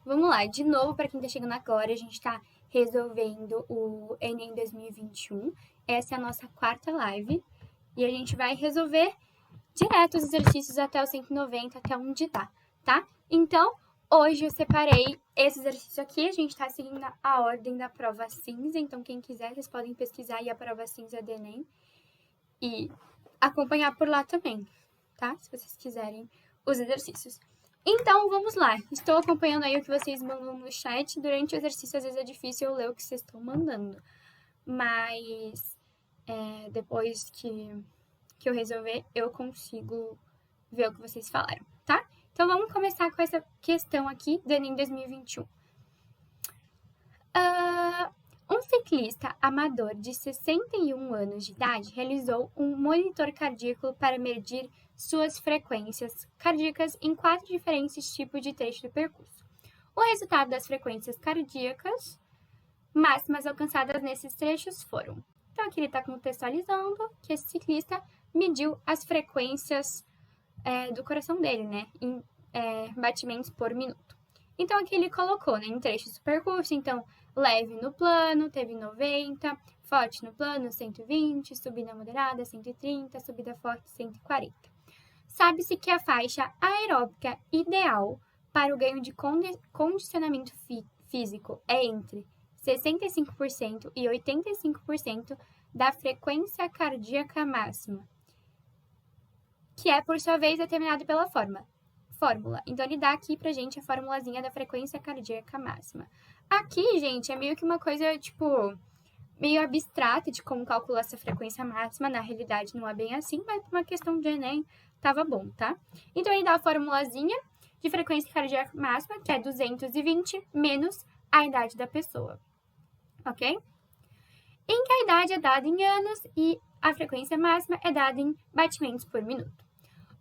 vamos lá. De novo, para quem tá chegando agora, a gente tá resolvendo o Enem 2021. Essa é a nossa quarta live. E a gente vai resolver direto os exercícios até o 190, até onde dá, tá? Então, hoje eu separei esse exercício aqui. A gente tá seguindo a ordem da prova cinza. Então, quem quiser, vocês podem pesquisar aí a prova cinza do Enem. E acompanhar por lá também, tá? Se vocês quiserem os exercícios. Então, vamos lá. Estou acompanhando aí o que vocês mandam no chat. Durante o exercício, às vezes é difícil eu ler o que vocês estão mandando. Mas, depois que eu resolver, eu consigo ver o que vocês falaram, tá? Então, vamos começar com essa questão aqui do Enem 2021. Um ciclista amador de 61 anos de idade realizou um monitor cardíaco para medir suas frequências cardíacas em 4 diferentes tipos de trecho do percurso. O resultado das frequências cardíacas máximas alcançadas nesses trechos foram... Então, aqui ele está contextualizando que esse ciclista mediu as frequências do coração dele, né, em batimentos por minuto. Então, aqui ele colocou, né, em trechos do percurso, então, leve no plano, teve 90, forte no plano, 120, subida moderada, 130, subida forte, 140. Sabe-se que a faixa aeróbica ideal para o ganho de condicionamento físico é entre 65% e 85% da frequência cardíaca máxima, que é, por sua vez, determinado pela fórmula. Então, ele dá aqui pra gente a formulazinha da frequência cardíaca máxima. Aqui, gente, é meio que uma coisa, tipo, meio abstrata de como calcular essa frequência máxima. Na realidade, não é bem assim, mas por uma questão de Enem, tava bom, tá? Então, ele dá a formulazinha de frequência cardíaca máxima, que é 220 menos a idade da pessoa, ok? Em que a idade é dada em anos e a frequência máxima é dada em batimentos por minuto.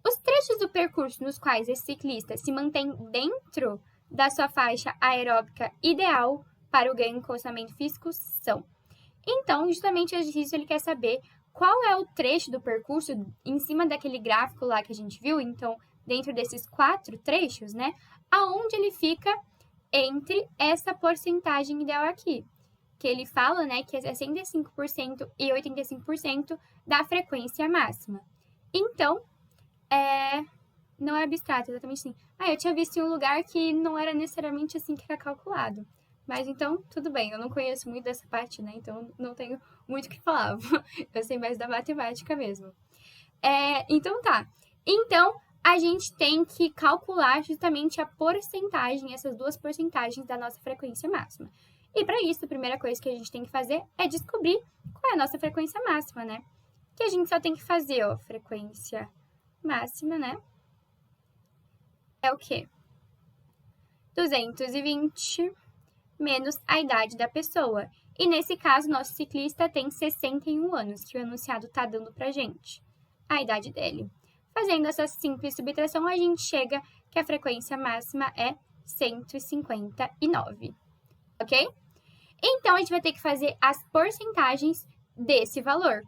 Os trechos do percurso nos quais esse ciclista se mantém dentro da sua faixa aeróbica ideal para o ganho em condicionamento físico são. Então, justamente o exercício ele quer saber qual é o trecho do percurso em cima daquele gráfico lá que a gente viu. Então, dentro desses 4 trechos, né, aonde ele fica entre essa porcentagem ideal aqui, que ele fala, né, que é 65% e 85% da frequência máxima. Então, não é abstrato, exatamente assim. Eu tinha visto em um lugar que não era necessariamente assim que era calculado. Mas então, tudo bem, eu não conheço muito dessa parte, né? Então, não tenho muito o que falar. Eu sei mais da matemática mesmo. Então, tá. Então, a gente tem que calcular justamente a porcentagem, essas 2 porcentagens da nossa frequência máxima. E para isso, a primeira coisa que a gente tem que fazer é descobrir qual é a nossa frequência máxima, né? Que a gente só tem que fazer, ó, frequência máxima, né? É o quê? 220 menos a idade da pessoa. E nesse caso, nosso ciclista tem 61 anos, que o enunciado tá dando pra gente. A idade dele. Fazendo essa simples subtração, a gente chega que a frequência máxima é 159, ok? Então, a gente vai ter que fazer as porcentagens desse valor.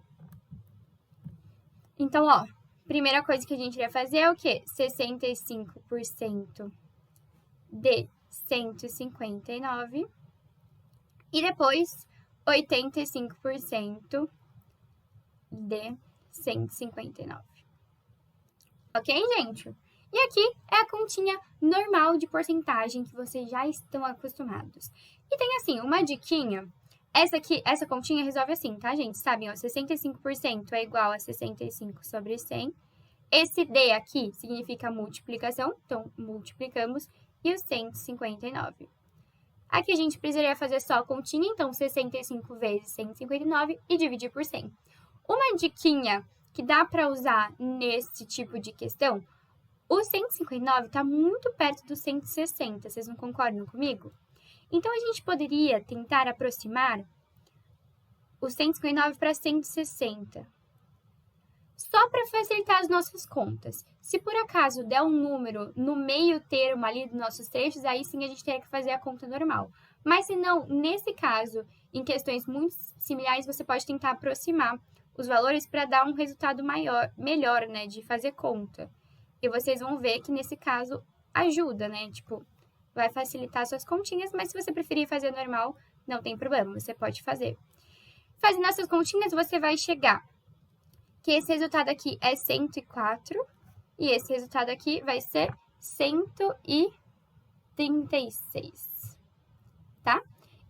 Então, ó, primeira coisa que a gente iria fazer é o quê? 65% de 159 e depois 85% de 159. Ok, gente? E aqui é a continha normal de porcentagem que vocês já estão acostumados. E tem assim, uma diquinha. Essa continha resolve assim, tá, gente? Sabem, ó, 65% é igual a 65 sobre 100. Esse D aqui significa multiplicação, então multiplicamos, e o 159. Aqui a gente precisaria fazer só a continha, então 65 vezes 159 e dividir por 100. Uma diquinha que dá para usar nesse tipo de questão, o 159 está muito perto do 160, vocês não concordam comigo? Então, a gente poderia tentar aproximar o 159 para 160. Só para facilitar as nossas contas. Se por acaso der um número no meio termo ali dos nossos trechos, aí sim a gente teria que fazer a conta normal. Mas se não, nesse caso, em questões muito similares, você pode tentar aproximar os valores para dar um resultado melhor, né, de fazer conta. E vocês vão ver que nesse caso ajuda, né, tipo, vai facilitar suas continhas, mas se você preferir fazer normal, não tem problema, você pode fazer. Fazendo essas continhas, você vai chegar que esse resultado aqui é 104 e esse resultado aqui vai ser 136, tá?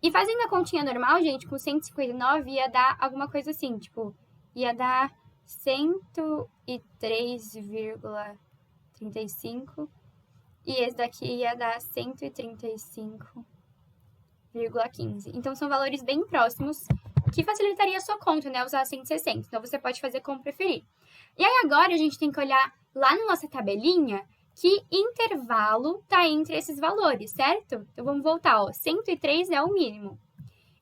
E fazendo a continha normal, gente, com 159 ia dar alguma coisa assim, tipo, ia dar 103,35 e esse daqui ia dar 135,15. Então, são valores bem próximos, que facilitaria a sua conta, né? Usar 160. Então, você pode fazer como preferir. E aí, agora, a gente tem que olhar lá na nossa tabelinha que intervalo tá entre esses valores, certo? Então, vamos voltar, ó. 103 é o mínimo.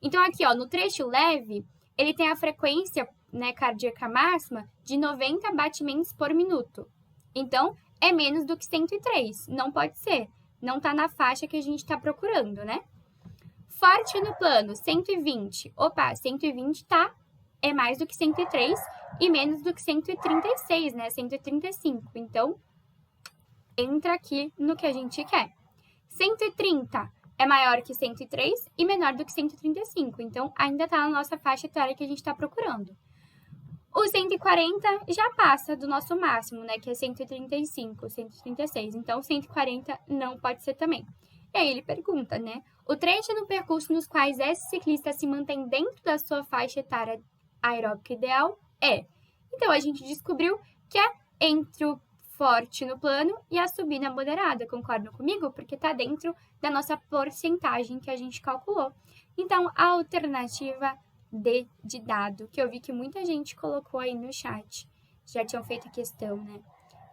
Então, aqui, ó, no trecho leve, ele tem a frequência, né, cardíaca máxima de 90 batimentos por minuto. Então, é menos do que 103. Não pode ser. Não tá na faixa que a gente tá procurando, né? Forte no plano, 120. Opa, 120 é mais do que 103 e menos do que 136, né? 135. Então, entra aqui no que a gente quer. 130 é maior que 103 e menor do que 135. Então, ainda está na nossa faixa etária que a gente está procurando. O 140 já passa do nosso máximo, né? Que é 135, 136. Então, 140 não pode ser também. E aí ele pergunta, né? O trecho no percurso nos quais esse ciclista se mantém dentro da sua faixa etária aeróbica ideal é. Então, a gente descobriu que é entre o forte no plano e a subida moderada. Concordam comigo? Porque está dentro da nossa porcentagem que a gente calculou. Então, a alternativa D de dado, que eu vi que muita gente colocou aí no chat. Já tinham feito a questão, né?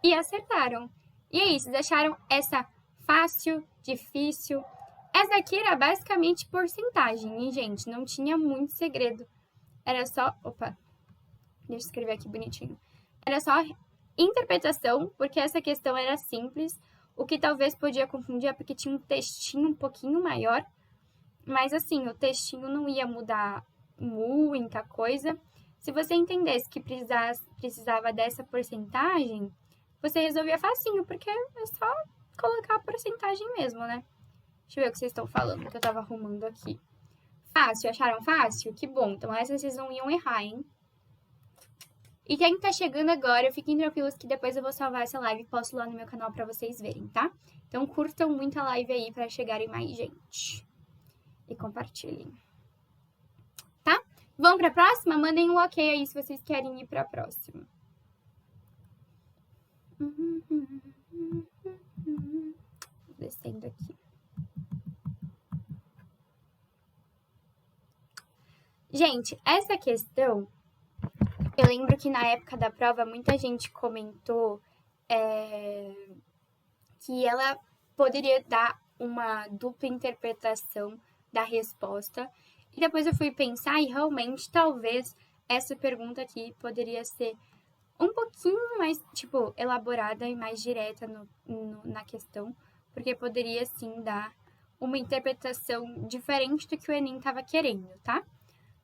E acertaram. E aí, vocês acharam essa fácil, difícil? Essa aqui era basicamente porcentagem, hein, gente? Não tinha muito segredo. Era só... Opa! Deixa eu escrever aqui bonitinho. Era só interpretação, porque essa questão era simples. O que talvez podia confundir é porque tinha um textinho um pouquinho maior. Mas, assim, o textinho não ia mudar muita coisa. Se você entendesse que precisava dessa porcentagem, você resolvia facinho, porque é só colocar a porcentagem mesmo, né? Deixa eu ver o que vocês estão falando, que eu tava arrumando aqui. Fácil? Acharam fácil? Que bom. Então, essa vocês não iam errar, hein? E quem tá chegando agora, fiquem tranquilos que depois eu vou salvar essa live e posto lá no meu canal pra vocês verem, tá? Então, curtam muito a live aí pra chegarem mais gente. E compartilhem. Tá? Vamos pra próxima? Mandem um ok aí se vocês querem ir pra próxima. Descendo aqui. Gente, essa questão, eu lembro que na época da prova muita gente comentou que ela poderia dar uma dupla interpretação da resposta. E depois eu fui pensar e realmente talvez essa pergunta aqui poderia ser um pouquinho mais, tipo, elaborada e mais direta na questão, porque poderia sim dar uma interpretação diferente do que o Enem estava querendo, tá?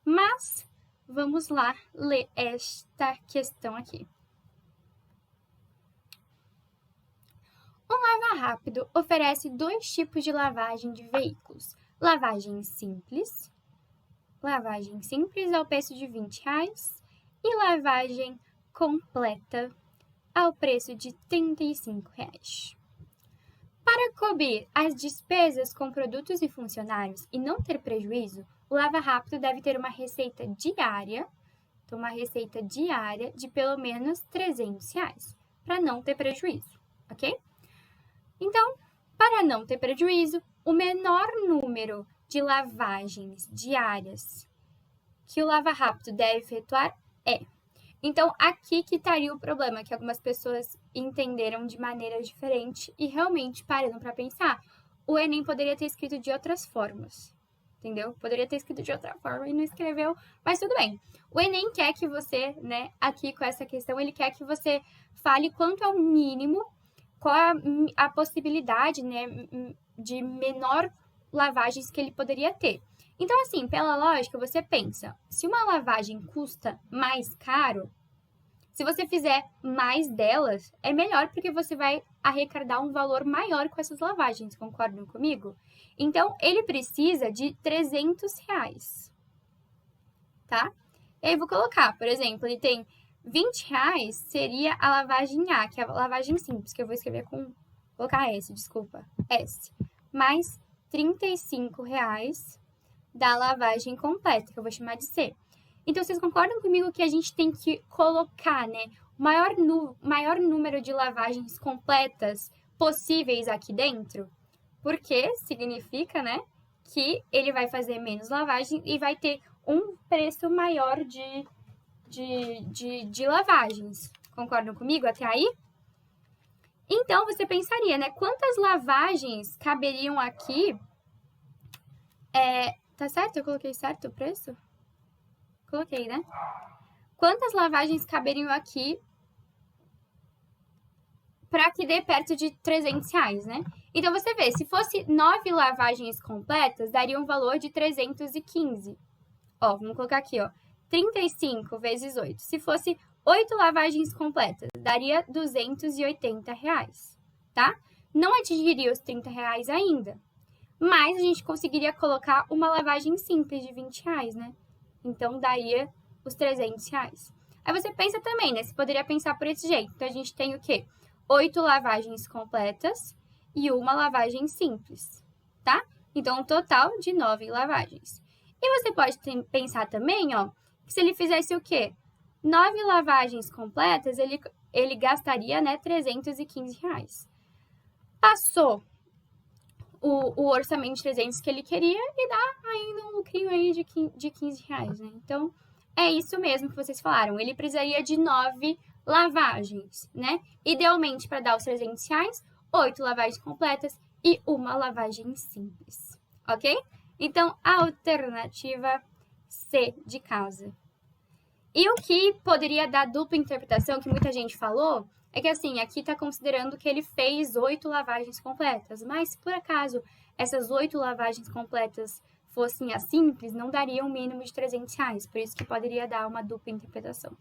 Mas vamos lá ler esta questão aqui. Um lava-rápido oferece 2 tipos de lavagem de veículos. Lavagem simples ao preço de R$20 e lavagem completa ao preço de R$35. Para cobrir as despesas com produtos e funcionários e não ter prejuízo, o lava-rápido deve ter uma receita diária, de pelo menos R$300, para não ter prejuízo, ok? Então, para não ter prejuízo, o menor número de lavagens diárias que o lava-rápido deve efetuar é. Então, aqui que estaria o problema, que algumas pessoas entenderam de maneira diferente e realmente parando para pensar, o Enem poderia ter escrito de outras formas, entendeu? Poderia ter escrito de outra forma e não escreveu, mas tudo bem. O Enem quer que você, né, aqui com essa questão, ele quer que você fale quanto é o mínimo, qual é a possibilidade, né, de menor lavagens que ele poderia ter. Então, assim, pela lógica, você pensa, se uma lavagem custa mais caro, Se você fizer mais delas, é melhor porque você vai arrecadar um valor maior com essas lavagens, concordam comigo? Então, ele precisa de R$300, tá? E aí, eu vou colocar, por exemplo, ele tem R$20, seria a lavagem A, que é a lavagem simples, que eu vou escrever com... Vou colocar S, desculpa, S. Mais R$35 da lavagem completa, que eu vou chamar de C. Então, vocês concordam comigo que a gente tem que colocar, né, o maior número de lavagens completas possíveis aqui dentro? Porque significa, né, que ele vai fazer menos lavagem e vai ter um preço maior de lavagens. Concordam comigo até aí? Então, você pensaria, né, quantas lavagens caberiam aqui? Tá certo? Eu coloquei certo o preço? Coloquei, né? Quantas lavagens caberiam aqui para que dê perto de R$300, né? Então, você vê, se fosse 9 lavagens completas, daria um valor de 315. Ó, vamos colocar aqui, ó. 35 vezes 8. Se fosse 8 lavagens completas, daria R$280, tá? Não atingiria os R$30 ainda, mas a gente conseguiria colocar uma lavagem simples de R$20, né? Então, daria os R$300. Aí você pensa também, né? Você poderia pensar por esse jeito. Então, a gente tem o quê? 8 lavagens completas e uma lavagem simples, tá? Então, um total de 9 lavagens. E você pode pensar também, ó, que se ele fizesse o quê? 9 lavagens completas, ele gastaria, né, R$315. Passou o orçamento de 300 que ele queria e dá ainda um lucrinho aí de R$15, né? Então, é isso mesmo que vocês falaram. Ele precisaria de 9 lavagens, né? Idealmente, para dar os R$300, 8 lavagens completas e uma lavagem simples, ok? Então, a alternativa C de casa. E o que poderia dar dupla interpretação, que muita gente falou, é que assim, aqui está considerando que ele fez 8 lavagens completas, mas se por acaso essas 8 lavagens completas fossem as simples, não daria um mínimo de R$300, por isso que poderia dar uma dupla interpretação.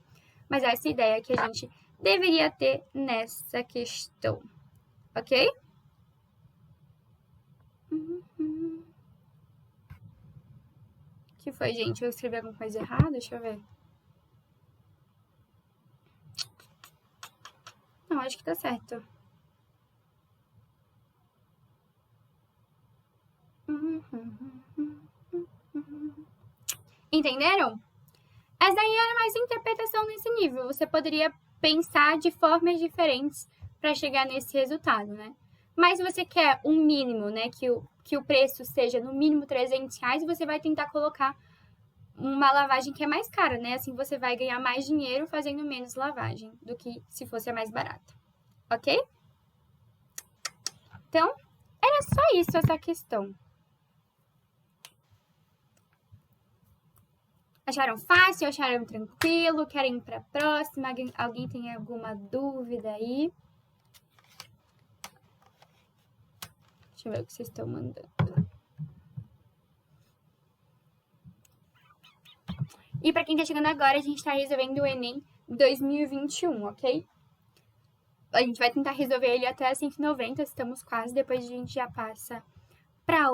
Mas essa é a ideia que a gente deveria ter nessa questão, ok? O que foi, gente? Eu escrevi alguma coisa errada? Deixa eu ver. Não, acho que tá certo. Entenderam? Essa aí era mais interpretação nesse nível. Você poderia pensar de formas diferentes para chegar nesse resultado, né? Mas se você quer um mínimo, né? Que o preço seja no mínimo R$300, você vai tentar colocar uma lavagem que é mais cara, né? Assim você vai ganhar mais dinheiro fazendo menos lavagem do que se fosse a mais barata. Ok? Então, era só isso essa questão. Acharam fácil? Acharam tranquilo? Querem ir para a próxima? Alguém tem alguma dúvida aí? Deixa eu ver o que vocês estão mandando. E para quem está chegando agora, a gente está resolvendo o Enem 2021, ok? A gente vai tentar resolver ele até a 190, estamos quase, depois a gente já passa para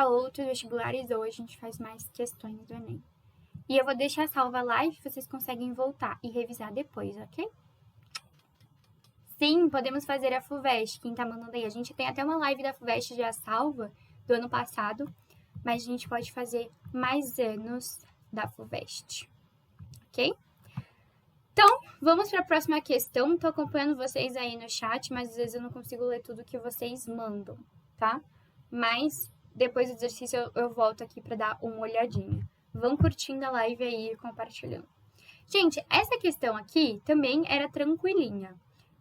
outros vestibulares ou a gente faz mais questões do Enem. E eu vou deixar salva a live, vocês conseguem voltar e revisar depois, ok? Sim, podemos fazer a FUVEST, quem tá mandando aí. A gente tem até uma live da FUVEST já salva do ano passado, mas a gente pode fazer mais anos da FUVEST, ok? Então, vamos para a próxima questão. Tô acompanhando vocês aí no chat, mas às vezes eu não consigo ler tudo que vocês mandam, tá? Mas depois do exercício eu volto aqui para dar uma olhadinha. Vão curtindo a live aí e compartilhando. Gente, essa questão aqui também era tranquilinha.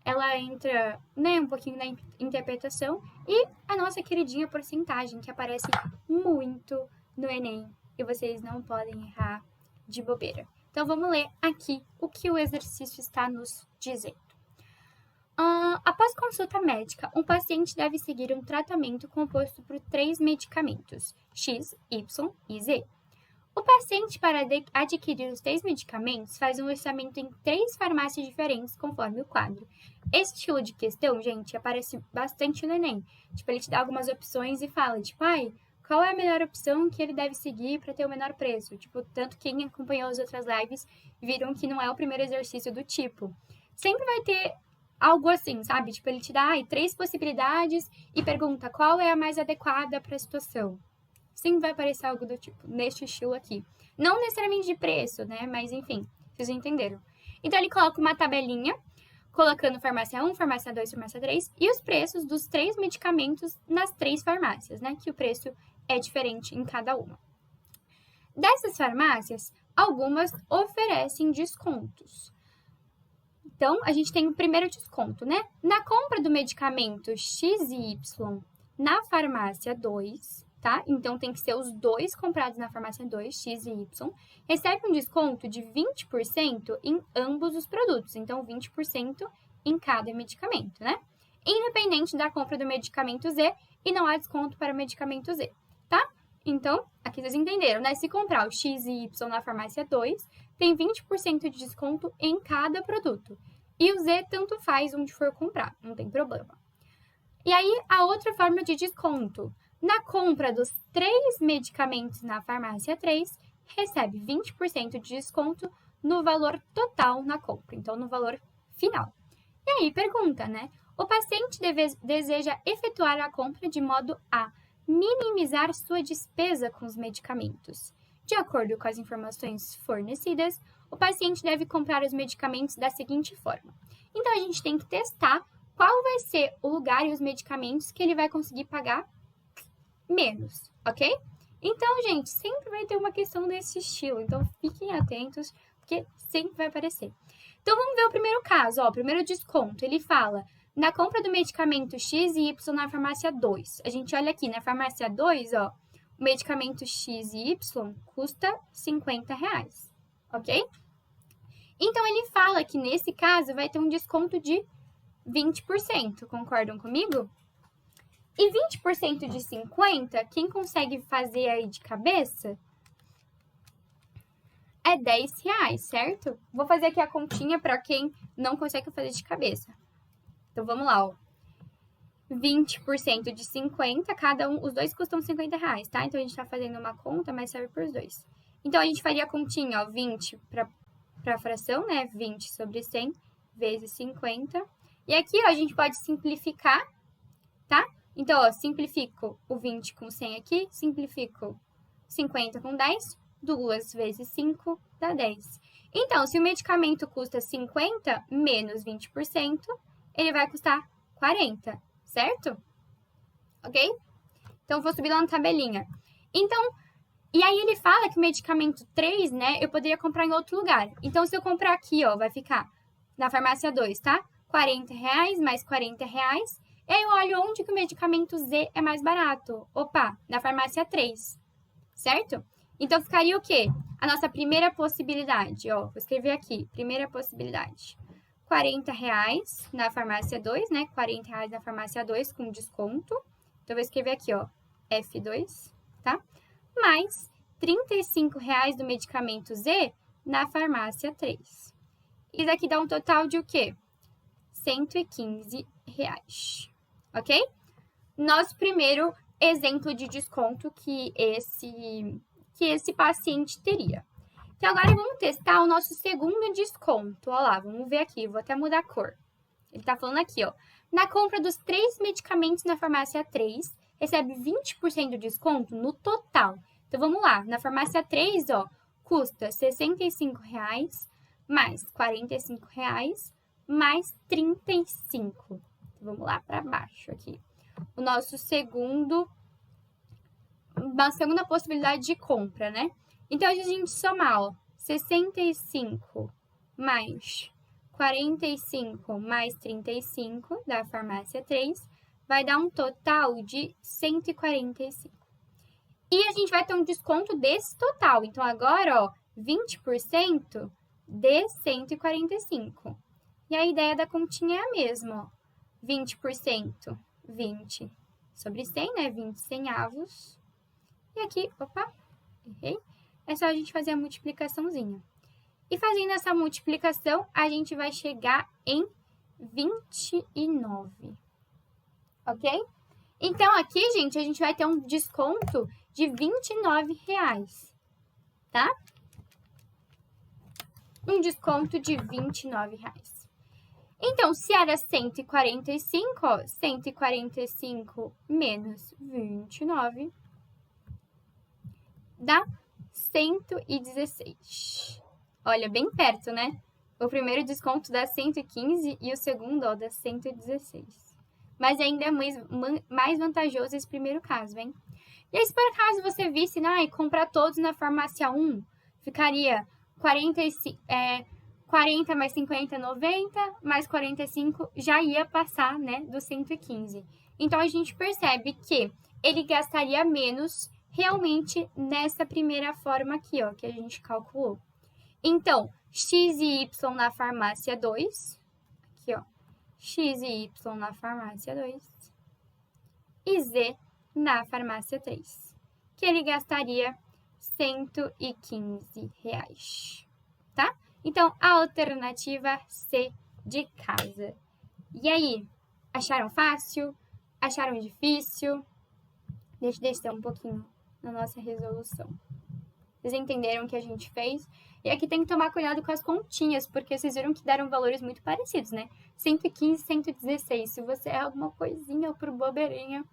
Ela entra, né, um pouquinho na interpretação e a nossa queridinha porcentagem, que aparece muito no Enem e vocês não podem errar de bobeira. Então, vamos ler aqui o que o exercício está nos dizendo. Após consulta médica, um paciente deve seguir um tratamento composto por 3 medicamentos, X, Y e Z. O paciente, para adquirir os 3 medicamentos, faz um orçamento em 3 farmácias diferentes, conforme o quadro. Esse estilo de questão, gente, aparece bastante no Enem. Tipo, ele te dá algumas opções e fala, tipo, qual é a melhor opção que ele deve seguir para ter o menor preço? Tipo, tanto quem acompanhou as outras lives viram que não é o primeiro exercício do tipo. Sempre vai ter algo assim, sabe? Tipo, ele te dá 3 possibilidades e pergunta qual é a mais adequada para a situação. Sempre vai aparecer algo do tipo, neste estilo aqui. Não necessariamente de preço, né? Mas enfim, vocês entenderam. Então, ele coloca uma tabelinha, colocando farmácia 1, farmácia 2, farmácia 3, e os preços dos 3 medicamentos nas 3 farmácias, né? Que o preço é diferente em cada uma. Dessas farmácias, algumas oferecem descontos. Então, a gente tem o primeiro desconto, né? Na compra do medicamento X e Y na farmácia 2, tá? Então, tem que ser os 2 comprados na farmácia 2, X e Y, recebe um desconto de 20% em ambos os produtos. Então, 20% em cada medicamento, né? Independente da compra do medicamento Z, e não há desconto para o medicamento Z, tá? Então, aqui vocês entenderam, né? Se comprar o X e Y na farmácia 2, tem 20% de desconto em cada produto. E o Z tanto faz onde for comprar, não tem problema. E aí, a outra forma de desconto. Na compra dos 3 medicamentos na farmácia 3, recebe 20% de desconto no valor total na compra, então no valor final. E aí, pergunta, né? O paciente deseja efetuar a compra de modo a minimizar sua despesa com os medicamentos. De acordo com as informações fornecidas, o paciente deve comprar os medicamentos da seguinte forma. Então, a gente tem que testar qual vai ser o lugar e os medicamentos que ele vai conseguir pagar menos, ok? Então, gente, sempre vai ter uma questão desse estilo. Então, fiquem atentos, porque sempre vai aparecer. Então, vamos ver o primeiro caso, ó, o primeiro desconto. Ele fala, na compra do medicamento X e Y na farmácia 2. A gente olha aqui, na farmácia 2, ó, o medicamento X e Y custa R$50, ok? Então, ele fala que, nesse caso, vai ter um desconto de 20%, concordam comigo? E 20% de 50, quem consegue fazer aí de cabeça, é R$10, certo? Vou fazer aqui a continha para quem não consegue fazer de cabeça. Então, vamos lá, ó. 20% de 50, cada um, os dois custam R$50, tá? Então, a gente tá fazendo uma conta, mas serve para os dois. Então, a gente faria a continha, ó, 20 para a fração, né? 20 sobre 100 vezes 50. E aqui, ó, a gente pode simplificar, tá? Então, ó, simplifico o 20 com 100 aqui, simplifico 50 com 10, 2 vezes 5 dá 10. Então, se o medicamento custa 50 menos 20%, ele vai custar 40, certo? Ok? Então, vou subir lá na tabelinha. Então, e aí ele fala que o medicamento 3, né, eu poderia comprar em outro lugar. Então, se eu comprar aqui, ó, vai ficar na farmácia 2, tá? R$40 mais R$40. E aí eu olho onde que o medicamento Z é mais barato. Opa, na farmácia 3, certo? Então, ficaria o quê? A nossa primeira possibilidade, ó, vou escrever aqui, primeira possibilidade. R$40 na farmácia 2, né? R$40 na farmácia 2 com desconto. Então, vou escrever aqui, ó, F2, tá? Mais R$35 do medicamento Z na farmácia 3. Isso aqui dá um total de o quê? R$115, ok? Nosso primeiro exemplo de desconto que esse paciente teria. Então, agora vamos testar o nosso segundo desconto. Olha lá, vamos ver aqui, vou até mudar a cor. Ele tá falando aqui, ó. Na compra dos 3 medicamentos na farmácia 3, recebe 20% de desconto no total. Então, vamos lá. Na farmácia 3, ó, custa R$65 mais R$45 mais 35. Vamos lá para baixo aqui. Uma segunda possibilidade de compra, né? Então, a gente somar, ó, 65 mais 45 mais 35 da farmácia 3 vai dar um total de 145. E a gente vai ter um desconto desse total. Então, agora, ó, 20% de 145. E a ideia da continha é a mesma, ó. 20%, 20 sobre 100, né? 20 centavos. E aqui, opa, errei. é só a gente fazer a multiplicaçãozinha. E fazendo essa multiplicação, a gente vai chegar em 29. Ok? Então, aqui, gente, a gente vai ter um desconto de R$29, tá? Um desconto de R$29. Então, se era 145, ó, 145 menos 29 dá 116. Olha, bem perto, né? O primeiro desconto dá 115 e o segundo, ó, dá 116. Mas ainda é mais vantajoso esse primeiro caso, hein? E aí, se por acaso você visse, e comprar todos na farmácia 1, ficaria 40 mais 50, 90, mais 45, já ia passar, né, do 115. Então, a gente percebe que ele gastaria menos realmente nessa primeira forma aqui, ó, que a gente calculou. Então, x e y na farmácia 2, aqui, ó, x e y na farmácia 2, e z na farmácia 3, que ele gastaria R$115, tá? Então, a alternativa C de casa. E aí, acharam fácil? Acharam difícil? Deixa eu descer um pouquinho na nossa resolução. Vocês entenderam o que a gente fez? E aqui tem que tomar cuidado com as continhas, porque vocês viram que deram valores muito parecidos, né? 115, 116. Se você é alguma coisinha por bobeirinha,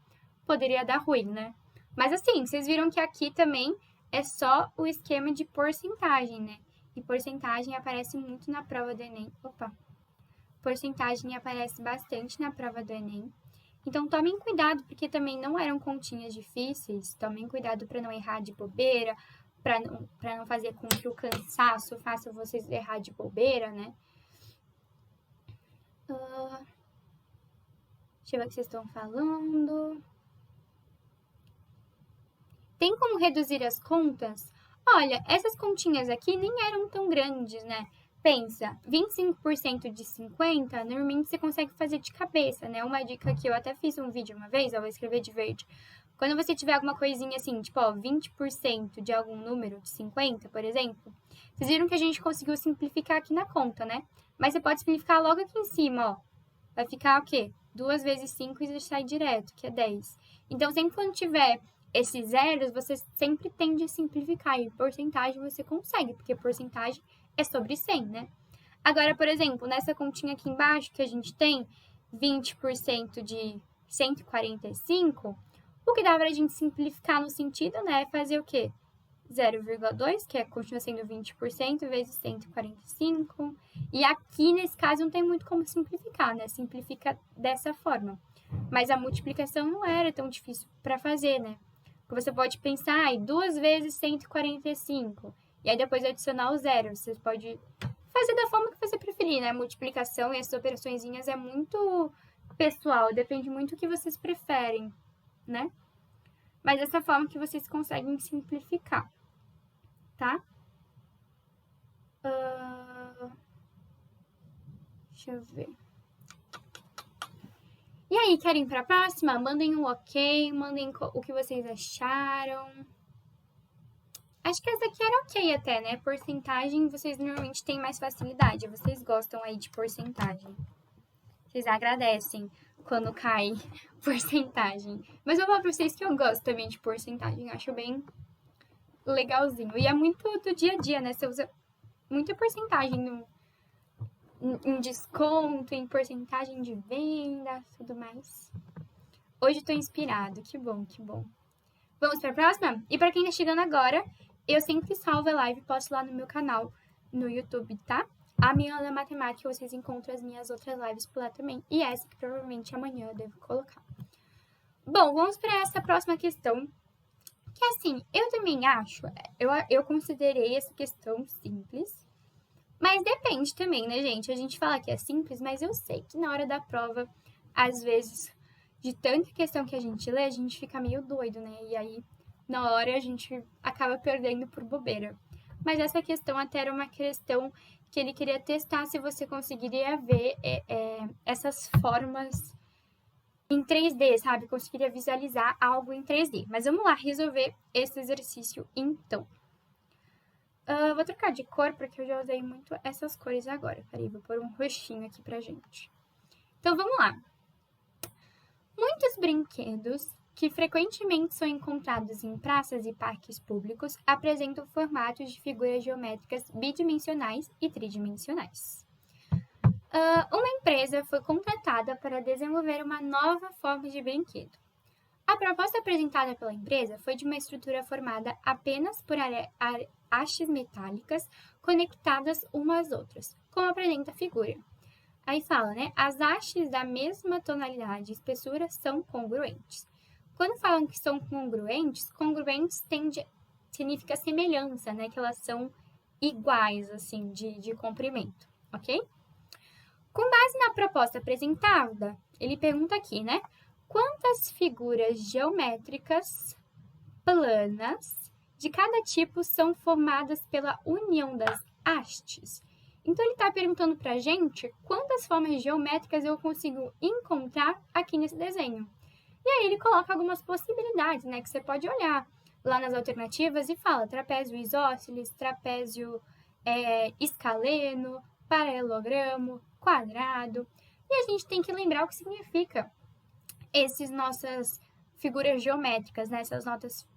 poderia dar ruim, né? Mas assim, vocês viram que aqui também é só o esquema de porcentagem, né? E porcentagem aparece muito na prova do Enem. Porcentagem aparece bastante na prova do Enem. Então, tomem cuidado, porque também não eram continhas difíceis. Tomem cuidado para não errar de bobeira, para não fazer com que o cansaço faça vocês errar de bobeira, né? Deixa eu ver o que vocês estão falando. Tem como reduzir as contas? Olha, essas continhas aqui nem eram tão grandes, né? Pensa, 25% de 50, normalmente você consegue fazer de cabeça, né? Uma dica que eu até fiz um vídeo uma vez, eu vou escrever de verde. Quando você tiver alguma coisinha assim, tipo, ó, 20% de algum número de 50, por exemplo, vocês viram que a gente conseguiu simplificar aqui na conta, né? Mas você pode simplificar logo aqui em cima, ó. Vai ficar o quê? 2 vezes 5 e sai direto, que é 10. Então, sempre quando tiver esses zeros, você sempre tende a simplificar. E porcentagem você consegue, porque porcentagem é sobre 100, né? Agora, por exemplo, nessa continha aqui embaixo, que a gente tem 20% de 145, o que dá pra gente simplificar no sentido, né, é fazer o quê? 0,2, que continua sendo 20%, vezes 145. E aqui, nesse caso, não tem muito como simplificar, né? Simplifica dessa forma. Mas a multiplicação não era tão difícil para fazer, né? Porque você pode pensar, 2 vezes 145. E aí depois adicionar o zero. Você pode fazer da forma que você preferir, né? A multiplicação e essas operaçõezinhas é muito pessoal. Depende muito do que vocês preferem, né? Mas dessa forma que vocês conseguem simplificar, tá? Deixa eu ver. E aí, querem ir pra próxima? Mandem um ok, mandem o que vocês acharam. Acho que essa aqui era ok até, né? Porcentagem, vocês normalmente têm mais facilidade. Vocês gostam aí de porcentagem. Vocês agradecem quando cai porcentagem. Mas eu vou falar pra vocês que eu gosto também de porcentagem. Acho bem legalzinho. E é muito do dia a dia, né? Você usa muita porcentagem em desconto, em porcentagem de venda, tudo mais. Hoje eu tô inspirado. Que bom, que bom. Vamos pra próxima? E pra quem tá chegando agora, eu sempre salvo a live e posto lá no meu canal no YouTube, tá? A minha Ana Matemática, vocês encontram as minhas outras lives por lá também. E essa que provavelmente amanhã eu devo colocar. Bom, vamos para essa próxima questão. Que assim, eu também acho, eu considerei essa questão simples. Mas depende também, né, gente? A gente fala que é simples, mas eu sei que na hora da prova, às vezes, de tanta questão que a gente lê, a gente fica meio doido, né? E aí, na hora, a gente acaba perdendo por bobeira. Mas essa questão até era uma questão que ele queria testar se você conseguiria ver essas formas em 3D, sabe? Conseguiria visualizar algo em 3D. Mas vamos lá resolver esse exercício, então. Vou trocar de cor, porque eu já usei muito essas cores agora. Peraí, vou pôr um roxinho aqui pra gente. Então, vamos lá. Muitos brinquedos que frequentemente são encontrados em praças e parques públicos apresentam formatos de figuras geométricas bidimensionais e tridimensionais. Uma empresa foi contratada para desenvolver uma nova forma de brinquedo. A proposta apresentada pela empresa foi de uma estrutura formada apenas por hastes metálicas conectadas umas às outras, como apresenta a figura. Aí fala, né? As hastes da mesma tonalidade e espessura são congruentes. Quando falam que são congruentes significa semelhança, né? Que elas são iguais, assim, de comprimento, ok? Com base na proposta apresentada, ele pergunta aqui, né? Quantas figuras geométricas planas de cada tipo são formadas pela união das hastes? Então, ele está perguntando para a gente quantas formas geométricas eu consigo encontrar aqui nesse desenho. E aí, ele coloca algumas possibilidades, né? Que você pode olhar lá nas alternativas e fala trapézio isósceles, trapézio escaleno, paralelogramo, quadrado. E a gente tem que lembrar o que significa essas nossas figuras geométricas, né? Essas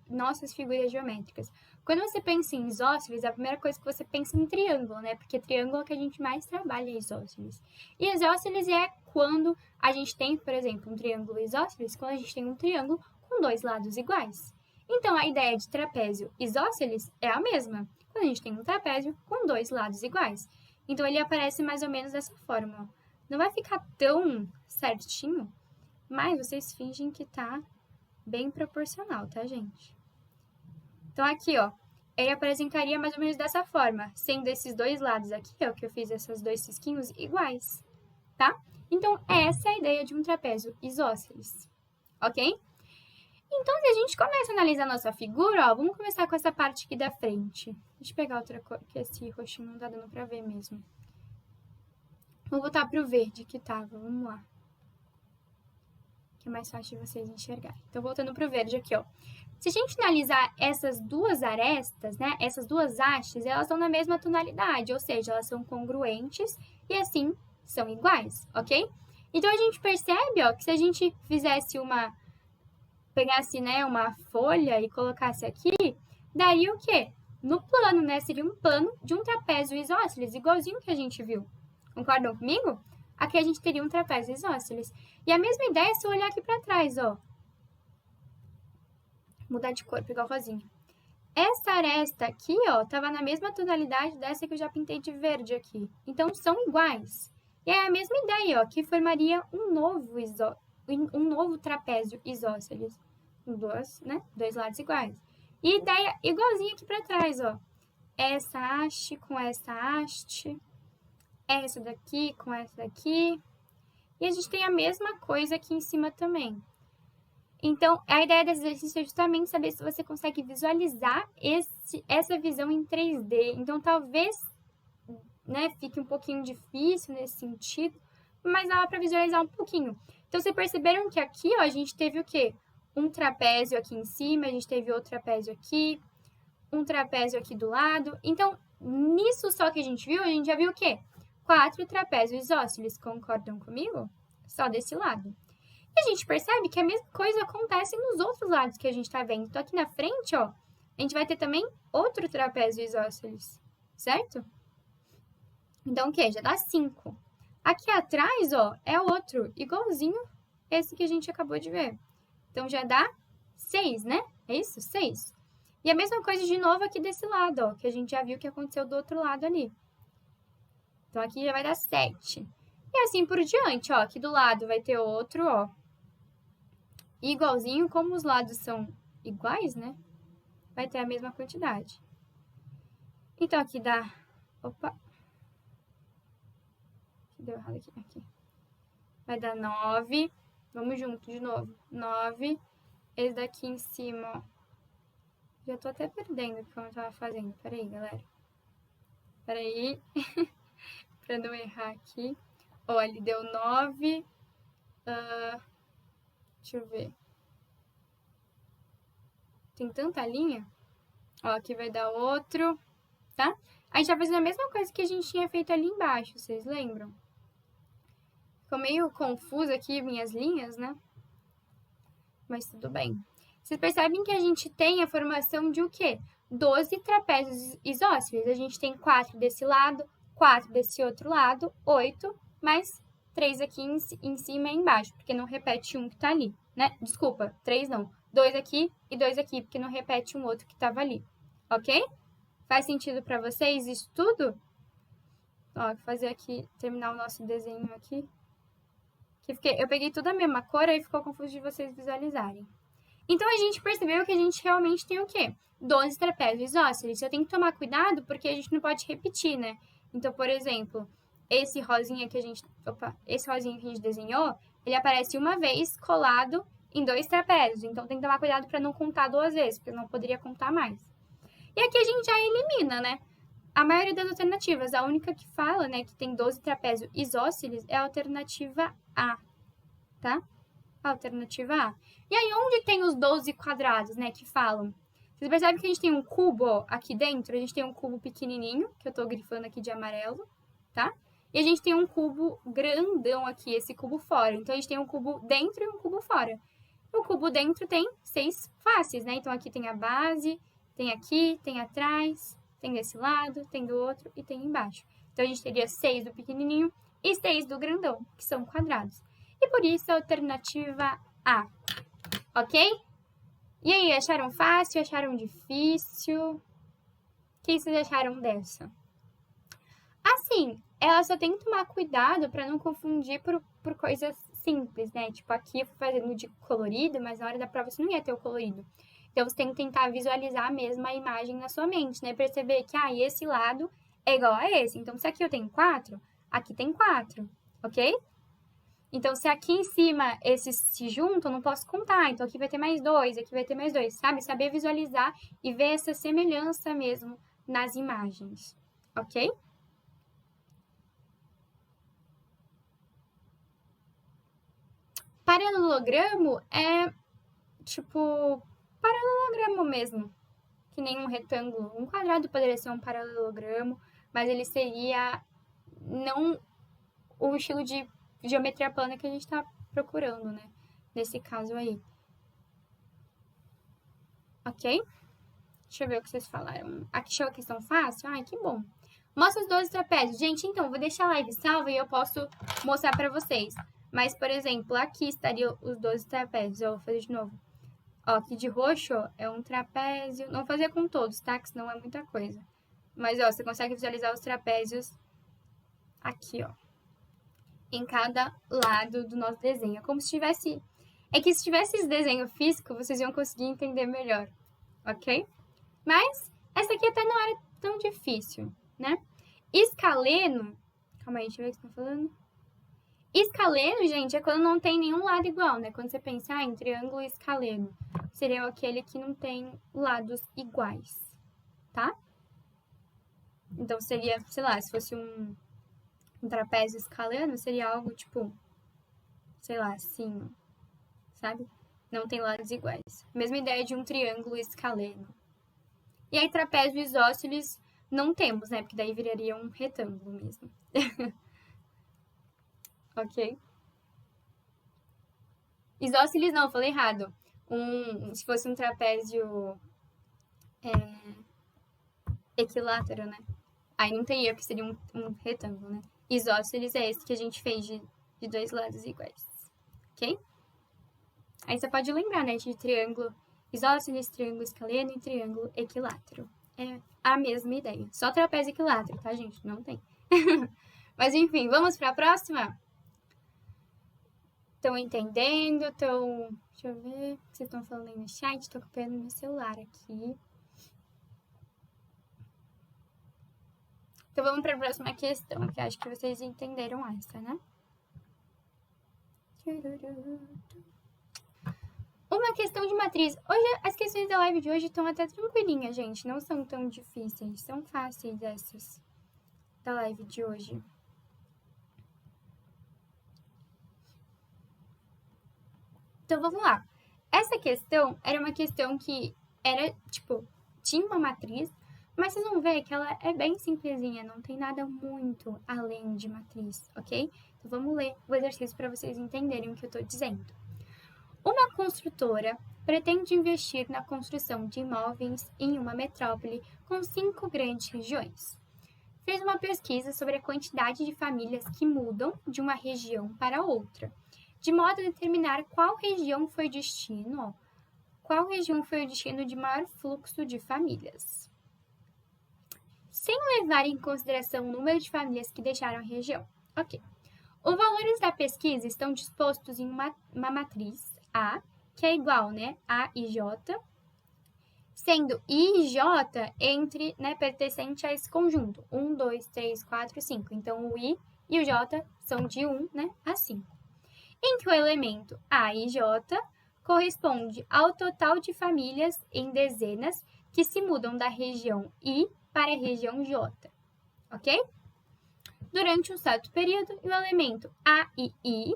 nossas figuras geométricas. Quando você pensa em isósceles, a primeira coisa que você pensa em triângulo, né? Porque triângulo é o que a gente mais trabalha é isósceles. E isósceles é quando a gente tem, por exemplo, um triângulo isósceles, quando a gente tem um triângulo com dois lados iguais. Então, a ideia de trapézio isósceles é a mesma, quando a gente tem um trapézio com dois lados iguais. Então, ele aparece mais ou menos dessa forma. Não vai ficar tão certinho, mas vocês fingem que tá bem proporcional, tá, gente? Então, aqui, ó, ele apresentaria mais ou menos dessa forma, sendo esses dois lados aqui, ó, que eu fiz esses dois risquinhos iguais, tá? Então, essa é a ideia de um trapézio isósceles, ok? Então, se a gente começa a analisar a nossa figura, ó, vamos começar com essa parte aqui da frente. Deixa eu pegar outra cor, que esse roxinho não tá dando pra ver mesmo. Vou voltar pro verde que tava, vamos lá. Que é mais fácil de vocês enxergarem. Então, voltando pro verde aqui, ó. Se a gente analisar essas duas arestas, né, essas duas hastes, elas estão na mesma tonalidade, ou seja, elas são congruentes e assim são iguais, ok? Então, a gente percebe, ó, que se a gente fizesse pegasse, né, uma folha e colocasse aqui, daria o quê? No plano, né, seria um plano de um trapézio isósceles, igualzinho que a gente viu. Concordam comigo? Aqui a gente teria um trapézio isósceles. E a mesma ideia se eu olhar aqui para trás, ó. Mudar de cor, pegar o rosinha. Essa aresta aqui, ó, tava na mesma tonalidade dessa que eu já pintei de verde aqui. Então, são iguais. E é a mesma ideia, ó, que formaria um novo trapézio isósceles. Dois lados iguais. E ideia igualzinha aqui para trás, ó. Essa haste com essa haste. Essa daqui com essa daqui. E a gente tem a mesma coisa aqui em cima também. Então, a ideia desse exercício é justamente saber se você consegue visualizar essa visão em 3D. Então, talvez, né, fique um pouquinho difícil nesse sentido, mas dá para visualizar um pouquinho. Então, vocês perceberam que aqui, ó, a gente teve o quê? Um trapézio aqui em cima, a gente teve outro trapézio aqui, um trapézio aqui do lado. Então, nisso só que a gente já viu o quê? 4 trapézios isósceles, concordam comigo? Só desse lado. E a gente percebe que a mesma coisa acontece nos outros lados que a gente está vendo. Então, aqui na frente, ó, a gente vai ter também outro trapézio isósceles, certo? Então, o quê? Já dá 5. Aqui atrás, ó, é outro, igualzinho esse que a gente acabou de ver. Então, já dá 6, né? É isso? 6. E a mesma coisa de novo aqui desse lado, ó, que a gente já viu que aconteceu do outro lado ali. Então, aqui já vai dar 7. E assim por diante, ó. Aqui do lado vai ter outro, ó. Igualzinho, como os lados são iguais, né? Vai ter a mesma quantidade. Então, aqui dá... Opa! Deu errado aqui. Vai dar 9. Vamos junto de novo. 9. Esse daqui em cima, ó. Já tô até perdendo como eu tava fazendo. Peraí, galera. Peraí. Pra não errar aqui. Ó, ele deu 9. Deixa eu ver. Tem tanta linha. Ó, aqui vai dar outro. tá? A gente vai fazendo a mesma coisa que a gente tinha feito ali embaixo, vocês lembram? Ficou meio confuso aqui minhas linhas, né? Mas tudo bem. Vocês percebem que a gente tem a formação de o quê? 12 trapézios isósceles. A gente tem 4 desse lado, 4 desse outro lado, 8, mais 3 aqui em cima e embaixo, porque não repete um que tá ali, né? Desculpa, 3 não. 2 aqui e 2 aqui, porque não repete um outro que tava ali. Ok? Faz sentido para vocês isso tudo? Ó, vou fazer aqui, terminar o nosso desenho aqui. Eu peguei toda a mesma cor, aí ficou confuso de vocês visualizarem. Então, a gente percebeu que a gente realmente tem o quê? 12 trapézios isósceles. Eu tenho que tomar cuidado porque a gente não pode repetir, né? Então, por exemplo, esse rosinha que a gente desenhou, ele aparece uma vez colado em 2 trapézios. Então, tem que tomar cuidado para não contar 2 vezes, porque eu não poderia contar mais. E aqui a gente já elimina, né? A maioria das alternativas. A única que fala, né, que tem 12 trapézios isósceles é a alternativa A, tá? A alternativa A. E aí, onde tem os 12 quadrados, né, que falam? Vocês percebem que a gente tem um cubo, ó, aqui dentro? A gente tem um cubo pequenininho, que eu tô grifando aqui de amarelo, tá? E a gente tem um cubo grandão aqui, esse cubo fora. Então, a gente tem um cubo dentro e um cubo fora. O cubo dentro tem 6 faces, né? Então, aqui tem a base, tem aqui, tem atrás, tem desse lado, tem do outro e tem embaixo. Então, a gente teria 6 do pequenininho e 6 do grandão, que são quadrados. E por isso a alternativa A, ok? E aí, acharam fácil? Acharam difícil? O que vocês acharam dessa? Assim, ela só tem que tomar cuidado para não confundir por coisas simples, né? Tipo, aqui eu fui fazendo de colorido, mas na hora da prova você não ia ter o colorido. Então, você tem que tentar visualizar mesmo a imagem na sua mente, né? Perceber que, esse lado é igual a esse. Então, se aqui eu tenho 4, aqui tem 4, ok? Então, se aqui em cima esses se juntam, eu não posso contar. Então, aqui vai ter mais 2, aqui vai ter mais 2, sabe? Saber visualizar e ver essa semelhança mesmo nas imagens, ok? Paralelogramo é tipo paralelogramo mesmo, que nem um retângulo. Um quadrado poderia ser um paralelogramo, mas ele seria não o estilo de geometria plana que a gente está procurando, né? Nesse caso aí. Ok? Deixa eu ver o que vocês falaram. Aqui achou a questão fácil? Ai, que bom. Mostra os 12 trapézios. Gente, então, vou deixar a live salva e eu posso mostrar pra vocês. Mas, por exemplo, aqui estariam os 12 trapézios. Eu vou fazer de novo. Ó, aqui de roxo é um trapézio. Não vou fazer com todos, tá? Que senão é muita coisa. Mas, ó, você consegue visualizar os trapézios aqui, ó. Em cada lado do nosso desenho. É como se tivesse... É que se tivesse esse desenho físico, vocês iam conseguir entender melhor. Ok? Mas essa aqui até não era tão difícil, né? Escaleno... Calma aí, deixa eu ver o que você tá falando. Escaleno, gente, é quando não tem nenhum lado igual, né? Quando você pensa em triângulo e escaleno. Seria aquele que não tem lados iguais, tá? Então, seria, sei lá, se fosse um trapézio escaleno, seria algo tipo, sei lá, assim, sabe? Não tem lados iguais. Mesma ideia de um triângulo escaleno. E aí, trapézio isósceles não temos, né? Porque daí viraria um retângulo mesmo. Ok? Isósceles não, falei errado. Se fosse um trapézio equilátero, né? Aí não teria, porque seria um retângulo, né? Isósceles é esse que a gente fez de 2 lados iguais. Ok? Aí você pode lembrar, né? De triângulo isósceles, triângulo escaleno e triângulo equilátero. É a mesma ideia. Só trapézio equilátero, tá, gente? Não tem. Mas enfim, vamos para a próxima? Estão entendendo? Deixa eu ver o que vocês estão falando aí no chat. Estou copiando meu celular aqui. Então, vamos para a próxima questão, que acho que vocês entenderam essa, né? Uma questão de matriz. Hoje, as questões da live de hoje estão até tranquilinhas, gente. Não são tão difíceis. São fáceis essas da live de hoje. Então, vamos lá. Essa questão era uma questão que era, tipo, tinha uma matriz, Mas vocês vão ver que ela é bem simplesinha, não tem nada muito além de matriz, ok? Então vamos ler o exercício para vocês entenderem o que eu estou dizendo. Uma construtora pretende investir na construção de imóveis em uma metrópole com 5 grandes regiões. Fez uma pesquisa sobre a quantidade de famílias que mudam de uma região para outra, de modo a determinar qual região foi o destino de maior fluxo de famílias. Sem levar em consideração o número de famílias que deixaram a região. Ok. Os valores da pesquisa estão dispostos em uma matriz A, que é igual, né, a I e J, sendo I e J pertencente a esse conjunto. 1, 2, 3, 4, 5. Então, o I e o J são de 1, a 5. Em que o elemento A e J corresponde ao total de famílias em dezenas que se mudam da região I para a região J, ok? Durante um certo período, o elemento A e I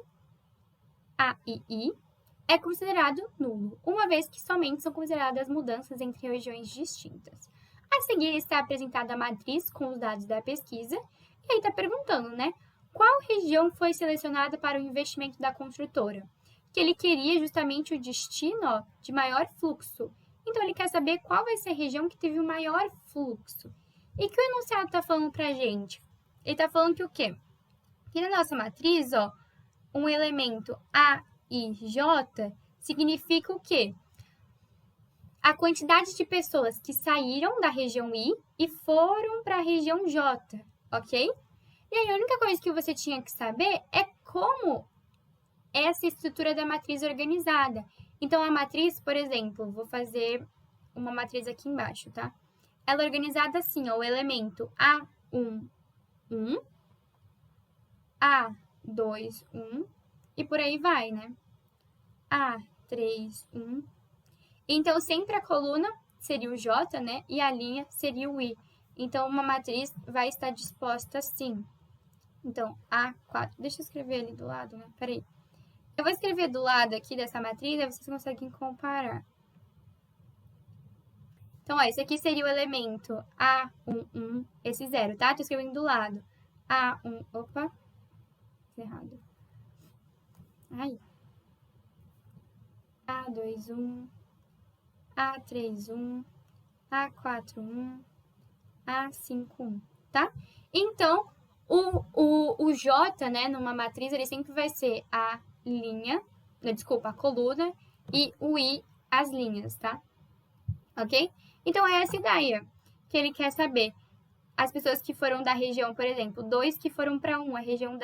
é considerado nulo, uma vez que somente são consideradas mudanças entre regiões distintas. A seguir está apresentada a matriz com os dados da pesquisa, e aí está perguntando, qual região foi selecionada para o investimento da construtora? Que ele queria justamente o destino de maior fluxo. Então, ele quer saber qual vai ser a região que teve o maior fluxo. E que o enunciado está falando para a gente? Ele está falando que o quê? Que na nossa matriz, um elemento A e J significa o quê? A quantidade de pessoas que saíram da região I e foram para a região J, ok? E aí, a única coisa que você tinha que saber é como essa estrutura da matriz organizada. Então, a matriz, por exemplo, vou fazer uma matriz aqui embaixo, tá? Ela é organizada assim, o elemento A1, 1, A2, 1, e por aí vai, A3, 1. Então, sempre a coluna seria o J, e a linha seria o I. Então, uma matriz vai estar disposta assim. Então, A4, deixa eu escrever ali do lado, Peraí. Eu vou escrever do lado aqui dessa matriz, aí vocês conseguem comparar. Então, esse aqui seria o elemento A11, esse 0, tá? Tô escrevendo do lado. A1, opa, errado. Aí. A21, A31, A41, A51, tá? Então, o J, numa matriz, ele sempre vai ser a linha, a coluna, e o I, as linhas, tá? Ok? Então, é essa ideia que ele quer saber. As pessoas que foram da região, por exemplo, 2 que foram para 1, a região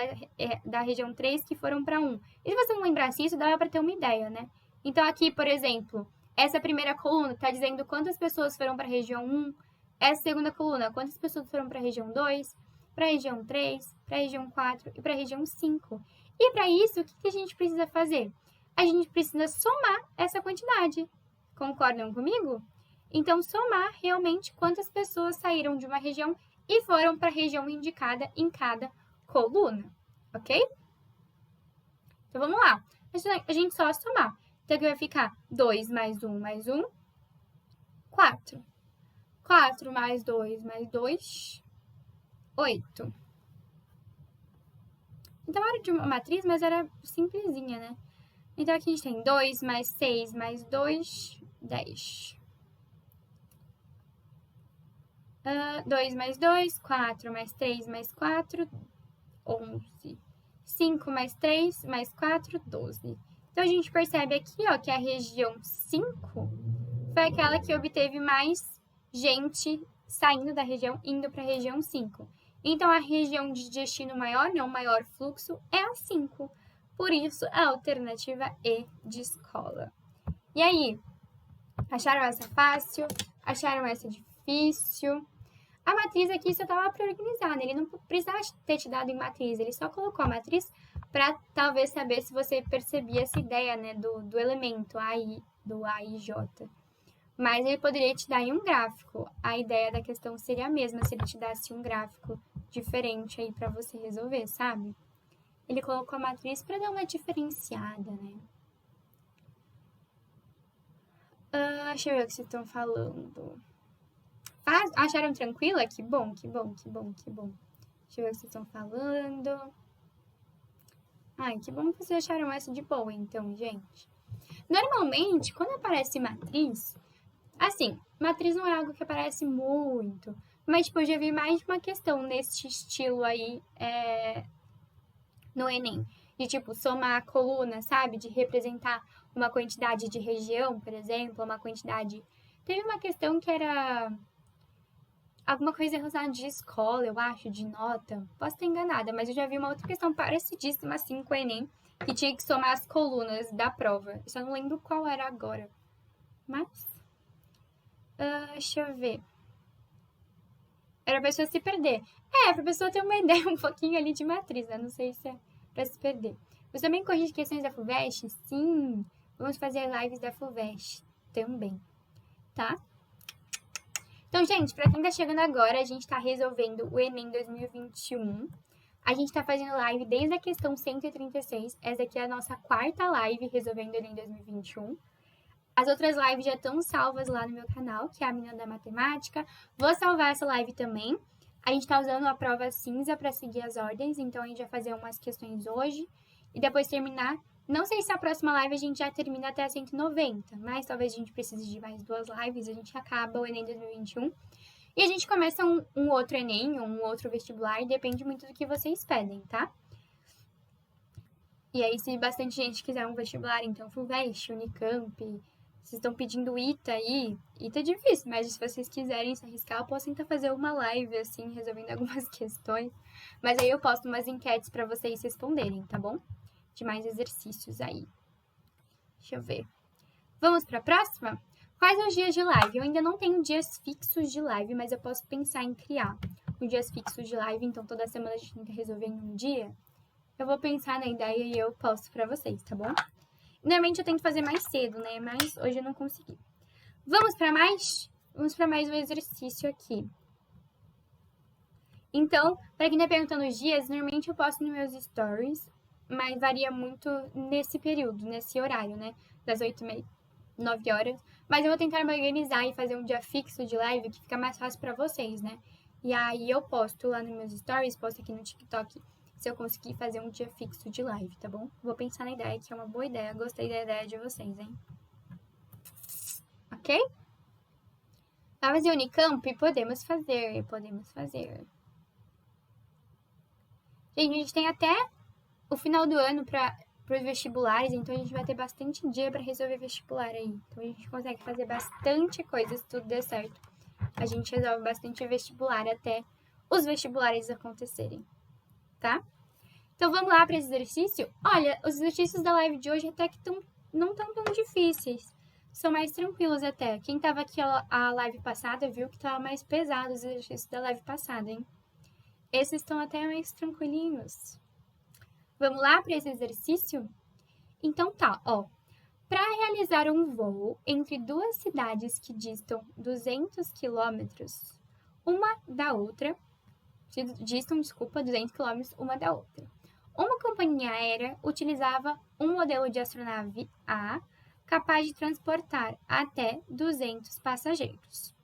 da região 3 que foram para 1. E se você não lembrasse isso, dava para ter uma ideia, Então, aqui, por exemplo, essa primeira coluna está dizendo quantas pessoas foram para a região 1. Essa segunda coluna, quantas pessoas foram para a região 2, para a região 3, para a região 4 e para a região 5. E para isso, o que a gente precisa fazer? A gente precisa somar essa quantidade. Concordam comigo? Então, somar realmente quantas pessoas saíram de uma região e foram para a região indicada em cada coluna, ok? Então, vamos lá. A gente só somar. Então, aqui vai ficar 2 mais 1 mais 1, 4. 4 mais 2 mais 2, 8. Então, era de uma matriz, mas era simplesinha, Então, aqui a gente tem 2 mais 6 mais 2, 10. 2 mais 2, 4 mais 3 mais 4, 11. 5 mais 3 mais 4, 12. Então, a gente percebe aqui, que a região 5 foi aquela que obteve mais gente saindo da região, indo para a região 5. Então, a região de destino maior, o maior fluxo, é a 5. Por isso, a alternativa E de escola. E aí? Acharam essa fácil? Acharam essa difícil? A matriz aqui só estava para organizar, Ele não precisava ter te dado em matriz, ele só colocou a matriz para talvez saber se você percebia essa ideia, do elemento do A e J. Mas ele poderia te dar em um gráfico. A ideia da questão seria a mesma se ele te desse um gráfico diferente aí para você resolver, sabe? Ele colocou a matriz para dar uma diferenciada, Deixa eu ver o que vocês estão falando. Ah, acharam tranquila? Que bom, que bom, que bom, que bom. Deixa eu ver o que vocês estão falando. Ai, que bom que vocês acharam essa de boa, então, gente. Normalmente, quando aparece matriz, assim, matriz não é algo que aparece muito, mas, tipo, eu já vi mais de uma questão nesse estilo aí no Enem. De, tipo, somar a coluna, sabe? De representar uma quantidade de região, por exemplo, uma quantidade... Teve uma questão que era alguma coisa relacionada de escola, eu acho, de nota. Posso estar enganada, mas eu já vi uma outra questão parecidíssima assim com o Enem, que tinha que somar as colunas da prova. Eu só não lembro qual era agora. Mas. Deixa eu ver. Era pra pessoa se perder. Pra pessoa ter uma ideia um pouquinho ali de matriz, né? Não sei se é pra se perder. Você também corrige questões da FUVEST? Sim. Vamos fazer lives da FUVEST também, tá? Então, gente, pra quem tá chegando agora, a gente tá resolvendo o Enem 2021. A gente tá fazendo live desde a questão 136. Essa aqui é a nossa quarta live resolvendo o Enem 2021. As outras lives já estão salvas lá no meu canal, que é a Menina da Matemática. Vou salvar essa live também. A gente tá usando a prova cinza pra seguir as ordens, então a gente vai fazer umas questões hoje e depois terminar. Não sei se a próxima live a gente já termina até a 190, mas talvez a gente precise de mais 2 lives, a gente acaba o Enem 2021. E a gente começa um outro Enem, um outro vestibular, depende muito do que vocês pedem, tá? E aí, se bastante gente quiser um vestibular, então FUVEST, Unicamp, vocês estão pedindo ITA aí, ITA é difícil, mas se vocês quiserem se arriscar, eu posso tentar fazer uma live, assim, resolvendo algumas questões. Mas aí eu posto umas enquetes pra vocês responderem, tá bom? De mais exercícios aí. Deixa eu ver. Vamos para a próxima? Quais são os dias de live? Eu ainda não tenho dias fixos de live, mas eu posso pensar em criar os dias fixos de live. Então, toda semana a gente tenta resolver em um dia. Eu vou pensar na ideia e eu posto para vocês, tá bom? Normalmente eu tento fazer mais cedo, né? Mas hoje eu não consegui. Vamos para mais? Vamos para mais um exercício aqui. Então, para quem tá perguntando os dias, normalmente eu posto nos meus stories, mas varia muito nesse período, nesse horário, né? Das 8h30, 9 horas. Mas eu vou tentar me organizar e fazer um dia fixo de live que fica mais fácil pra vocês, né? E aí eu posto lá nos meus stories, posto aqui no TikTok, se eu conseguir fazer um dia fixo de live, tá bom? Vou pensar na ideia, que é uma boa ideia. Gostei da ideia de vocês, hein? Ok? Vai fazer Unicamp? Podemos fazer, podemos fazer. Gente, a gente tem até o final do ano para os vestibulares, então a gente vai ter bastante dia para resolver vestibular aí. Então a gente consegue fazer bastante coisa se tudo der certo. A gente resolve bastante vestibular até os vestibulares acontecerem, tá? Então vamos lá para esse exercício? Olha, os exercícios da live de hoje até que não estão tão difíceis. São mais tranquilos até. Quem estava aqui a live passada viu que estava mais pesado os exercícios da live passada, hein? Esses estão até mais tranquilinhos. Vamos lá para esse exercício? Então tá, ó. Para realizar um voo entre duas cidades que distam 200 quilômetros uma da outra, 200 quilômetros uma da outra. Uma companhia aérea utilizava um modelo de astronave A capaz de transportar até 200 passageiros.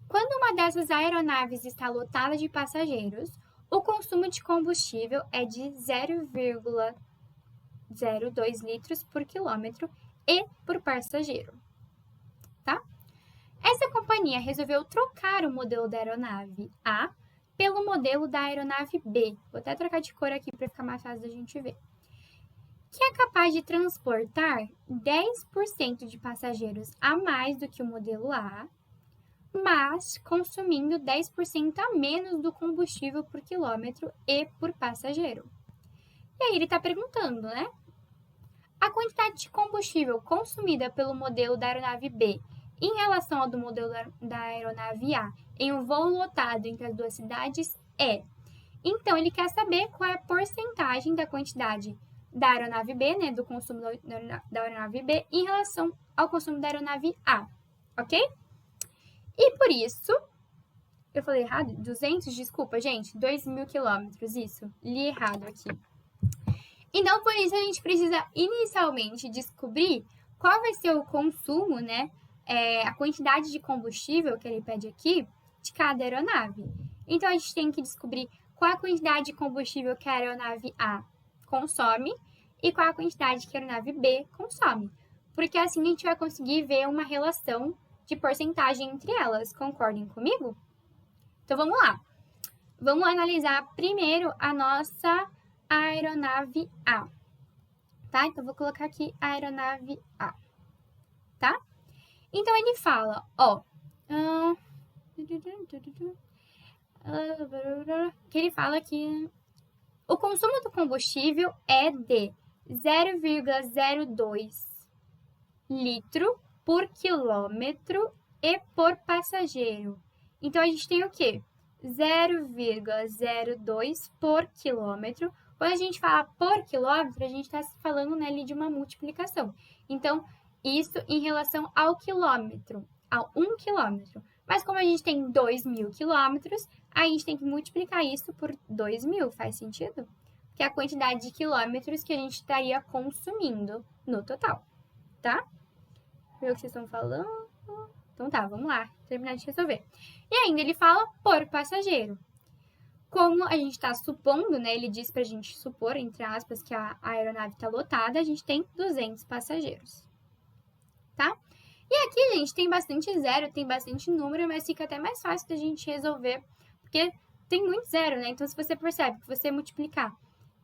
Quando uma dessas aeronaves está lotada de passageiros, o consumo de combustível é de 0,02 litros por quilômetro e por passageiro, tá? Essa companhia resolveu trocar o modelo da aeronave A pelo modelo da aeronave B. Vou até trocar de cor aqui para ficar mais fácil da gente ver. Que é capaz de transportar 10% de passageiros a mais do que o modelo A, mas consumindo 10% a menos do combustível por quilômetro e por passageiro. E aí ele está perguntando, né? A quantidade de combustível consumida pelo modelo da aeronave B em relação ao do modelo da aeronave A em um voo lotado entre as duas cidades é. Então, ele quer saber qual é a porcentagem da quantidade da aeronave B, né, do consumo da aeronave B em relação ao consumo da aeronave A, ok? E por isso, eu falei errado? 200? Desculpa, gente. 2.000 quilômetros, isso. Li errado aqui. Então, por isso, a gente precisa inicialmente descobrir qual vai ser o consumo, né, a quantidade de combustível que ele pede aqui de cada aeronave. Então, a gente tem que descobrir qual a quantidade de combustível que a aeronave A consome e qual a quantidade que a aeronave B consome. Porque assim a gente vai conseguir ver uma relação de porcentagem entre elas. Concordem comigo? Então, vamos lá. Vamos analisar primeiro a nossa aeronave A. Tá? Então, vou colocar aqui a aeronave A. Tá? Então, ele fala, ó... que ele fala que o consumo do combustível é de 0,02 litro por quilômetro e por passageiro. Então, a gente tem o quê? 0,02 por quilômetro. Quando a gente fala por quilômetro, a gente está falando, né, ali de uma multiplicação. Então, isso em relação ao quilômetro, ao 1 quilômetro. Mas como a gente tem 2.000 quilômetros, a gente tem que multiplicar isso por 2.000. Faz sentido? Que é a quantidade de quilômetros que a gente estaria consumindo no total, tá? Ver o que vocês estão falando? Então tá, vamos lá, terminar de resolver. E ainda ele fala por passageiro. Como a gente está supondo, né, ele diz pra gente supor, entre aspas, que a aeronave está lotada, a gente tem 200 passageiros, tá? E aqui, gente, tem bastante zero, tem bastante número, mas fica até mais fácil da gente resolver, porque tem muito zero, né? Então, se você percebe que você multiplicar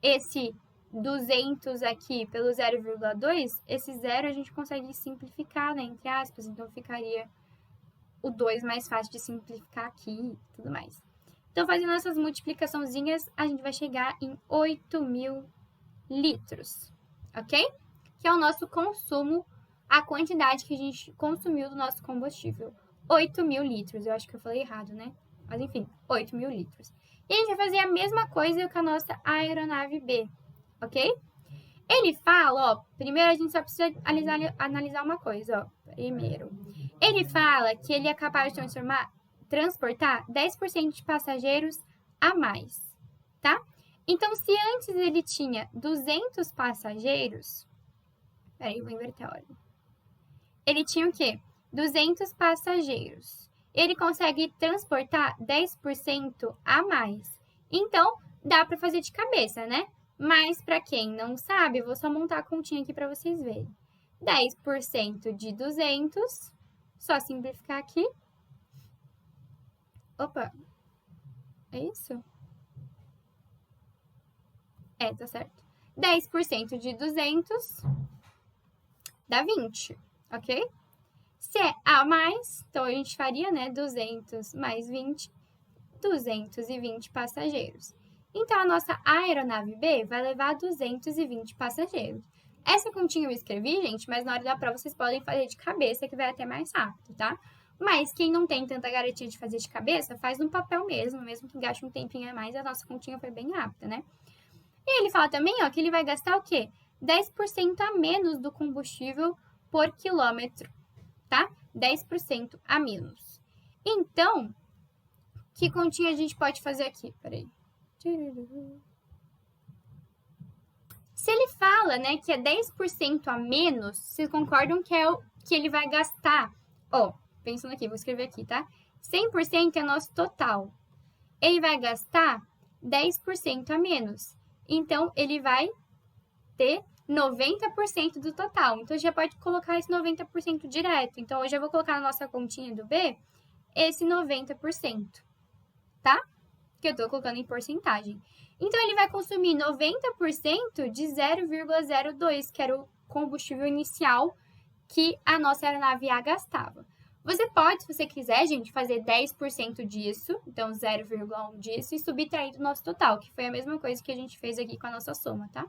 esse 200 aqui pelo 0,2, esse zero a gente consegue simplificar, né, entre aspas, então ficaria o 2 mais fácil de simplificar aqui e tudo mais. Então, fazendo essas multiplicaçãozinhas, a gente vai chegar em 8.000 litros, ok? Que é o nosso consumo, a quantidade que a gente consumiu do nosso combustível. 8.000 litros, eu acho que eu falei errado, né? Mas enfim, 8.000 litros. E a gente vai fazer a mesma coisa com a nossa aeronave B, ok? Ele fala, ó, primeiro a gente só precisa analisar uma coisa, ó. Primeiro, ele fala que ele é capaz de transportar 10% de passageiros a mais, tá? Então, se antes ele tinha 200 passageiros... Peraí, vou inverter a ordem. Ele tinha o quê? 200 passageiros. Ele consegue transportar 10% a mais. Então, dá para fazer de cabeça, né? Mas, para quem não sabe, eu vou só montar a continha aqui para vocês verem. 10% de 200, só simplificar aqui. Opa, é isso? É, tá certo. 10% de 200 dá 20, ok? Se é a mais, então a gente faria, né, 200 mais 20, 220 passageiros. Então, a nossa aeronave B vai levar 220 passageiros. Essa continha eu escrevi, gente, mas na hora da prova vocês podem fazer de cabeça, que vai até mais rápido, tá? Mas quem não tem tanta garantia de fazer de cabeça, faz no papel mesmo que gaste um tempinho a mais, a nossa continha foi bem rápida, né? E ele fala também, ó, que ele vai gastar o quê? 10% a menos do combustível por quilômetro, tá? 10% a menos. Então, que continha a gente pode fazer aqui? Peraí. Se ele fala, né, que é 10% a menos, vocês concordam que é o que ele vai gastar? Ó, pensando aqui, vou escrever aqui, tá? 100% é nosso total. Ele vai gastar 10% a menos. Então, ele vai ter 90% do total. Então, já pode colocar esse 90% direto. Então, eu já vou colocar na nossa continha do B esse 90%, tá? Que eu tô colocando em porcentagem. Então, ele vai consumir 90% de 0,02, que era o combustível inicial que a nossa aeronave A gastava. Você pode, se você quiser, gente, fazer 10% disso, então 0,1 disso, e subtrair do nosso total, que foi a mesma coisa que a gente fez aqui com a nossa soma, tá?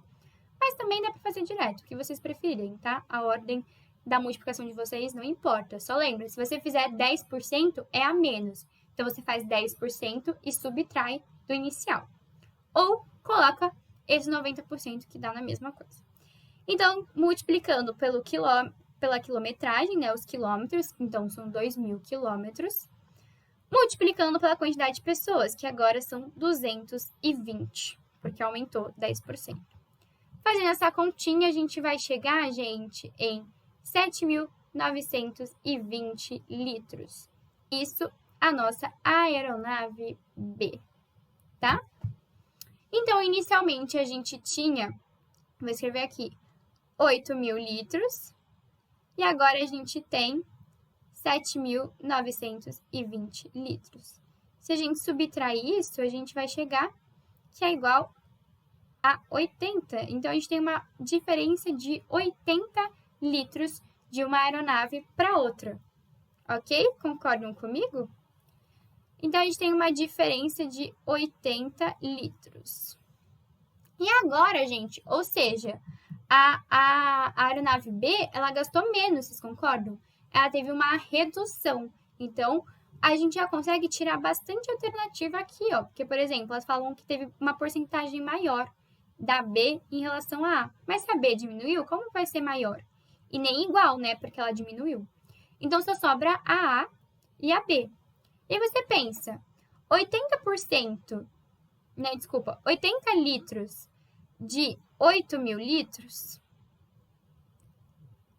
Mas também dá para fazer direto, o que vocês preferirem, tá? A ordem da multiplicação de vocês não importa. Só lembra, se você fizer 10%, é a menos. Então, você faz 10% e subtrai do inicial. Ou coloca esse 90% que dá na mesma coisa. Então, multiplicando pela quilometragem, né, os quilômetros, então são 2.000 quilômetros, multiplicando pela quantidade de pessoas, que agora são 220, porque aumentou 10%. Fazendo essa continha, a gente vai chegar, gente, em 7.000 10.920 litros. Isso a nossa aeronave B, tá? Então, inicialmente, a gente tinha, vou escrever aqui, 8.000 litros, e agora a gente tem 7.920 litros. Se a gente subtrair isso, a gente vai chegar que é igual a 80. Então, a gente tem uma diferença de 80 litros de uma aeronave para outra. Ok? Concordam comigo? Então, a gente tem uma diferença de 80 litros. E agora, gente, ou seja, a aeronave B, ela gastou menos, vocês concordam? Ela teve uma redução. Então, a gente já consegue tirar bastante alternativa aqui, ó. Porque, por exemplo, elas falam que teve uma porcentagem maior da B em relação à A. Mas se a B diminuiu, como vai ser maior? E nem igual, né? Porque ela diminuiu. Então, só sobra a A e a B. E você pensa, 80%, né? Desculpa, 80 litros de 8.000 litros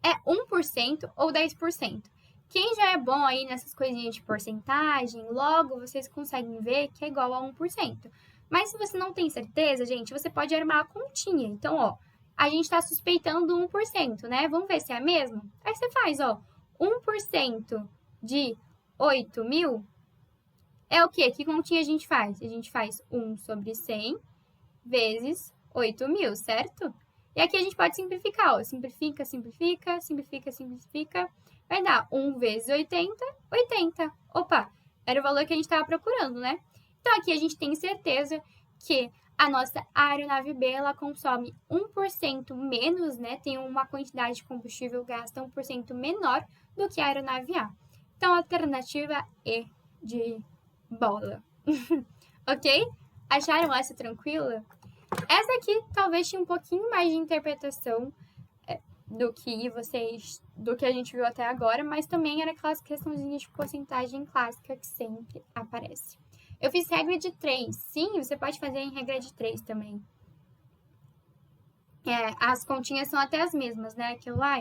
é 1% ou 10%. Quem já é bom aí nessas coisinhas de porcentagem, logo vocês conseguem ver que é igual a 1%. Mas se você não tem certeza, gente, você pode armar a continha. Então, ó, a gente está suspeitando 1%, né? Vamos ver se é mesmo? Aí você faz, ó, 1% de 8.000 é o quê? Que continha a gente faz? A gente faz 1 sobre 100 vezes 8.000, certo? E aqui a gente pode simplificar, ó. Simplifica, simplifica, simplifica, simplifica. Vai dar 1 vezes 80, 80. Opa, era o valor que a gente estava procurando, né? Então, aqui a gente tem certeza que a nossa aeronave B, ela consome 1% menos, né? Tem uma quantidade de combustível gasta 1% menor do que a aeronave A. Então, a alternativa é de bola. Ok? Acharam essa tranquila? Essa aqui talvez tinha um pouquinho mais de interpretação do que a gente viu até agora, mas também era aquelas questãozinhas de porcentagem clássica que sempre aparece. Eu fiz regra de 3. Sim, você pode fazer em regra de 3 também. As continhas são até as mesmas, né? Aquilo lá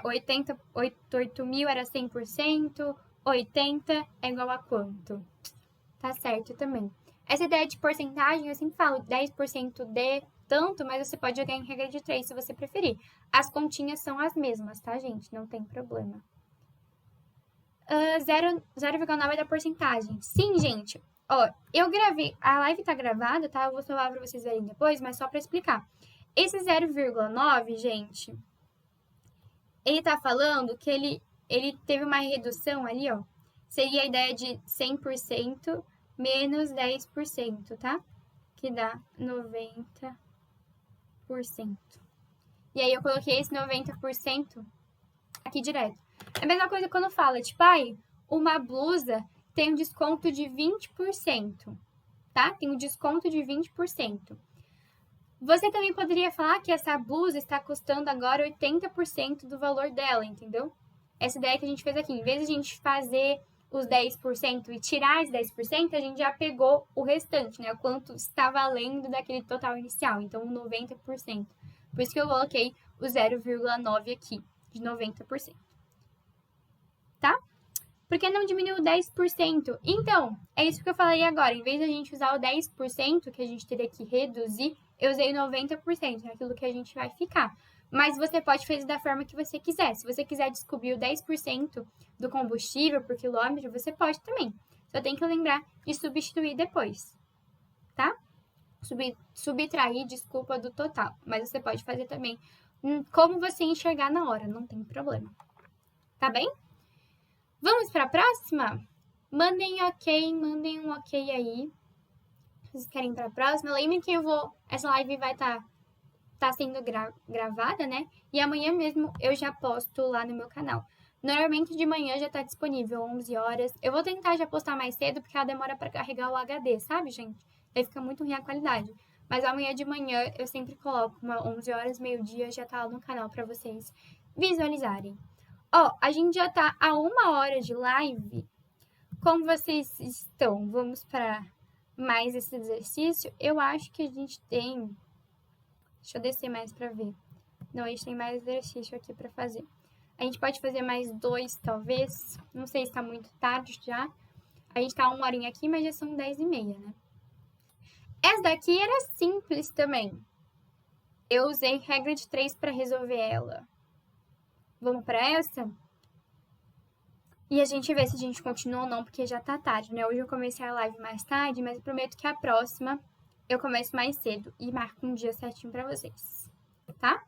8.000 era 100%, 80 é igual a quanto? Tá certo também. Essa ideia de porcentagem, eu sempre falo 10% de tanto, mas você pode jogar em regra de 3 se você preferir. As continhas são as mesmas, tá, gente? Não tem problema. 0,9 é da porcentagem. Sim, gente. Ó, eu gravei, a live tá gravada, tá? Eu vou falar pra vocês verem depois, mas só pra explicar. Esse 0,9, gente, ele tá falando que ele teve uma redução ali, ó. Seria a ideia de 100% menos 10%, tá? Que dá 90%. E aí eu coloquei esse 90% aqui direto. É a mesma coisa quando fala, tipo, uma blusa tem um desconto de 20%, tá? Tem um desconto de 20%. Você também poderia falar que essa blusa está custando agora 80% do valor dela, entendeu? Essa ideia que a gente fez aqui, em vez de a gente fazer os 10% e tirar os 10%, a gente já pegou o restante, né? O quanto está valendo daquele total inicial, então 90%. Por isso que eu coloquei o 0,9 aqui, de 90%. Tá? Por que não diminuiu 10%? Então, é isso que eu falei agora. Em vez de a gente usar o 10%, que a gente teria que reduzir, eu usei 90%, é aquilo que a gente vai ficar. Mas você pode fazer da forma que você quiser. Se você quiser descobrir o 10% do combustível por quilômetro, você pode também. Só tem que lembrar de substituir depois, tá? Subtrair, desculpa, do total. Mas você pode fazer também como você enxergar na hora, não tem problema. Tá bem? Vamos para a próxima? Mandem um ok aí. Vocês querem ir para a próxima? Lembrem que essa live vai estar sendo gravada, né? E amanhã mesmo eu já posto lá no meu canal. Normalmente de manhã já tá disponível, 11 horas. Eu vou tentar já postar mais cedo, porque ela demora para carregar o HD, sabe, gente? Aí fica muito ruim a qualidade. Mas amanhã de manhã eu sempre coloco 11 horas, meio-dia, já tá lá no canal para vocês visualizarem. Ó, a gente já tá a 1 hora de live. Como vocês estão? Vamos para mais esse exercício? Eu acho que a gente tem... Deixa eu descer mais para ver. Não, a gente tem mais exercício aqui para fazer. A gente pode fazer mais 2, talvez. Não sei se tá muito tarde já. A gente tá 1 horinha aqui, mas já são 10h30, né? Essa daqui era simples também. Eu usei regra de 3 para resolver ela. Vamos para essa? E a gente vê se a gente continua ou não, porque já tá tarde, né? Hoje eu comecei a live mais tarde, mas eu prometo que a próxima eu começo mais cedo e marco um dia certinho pra vocês, tá?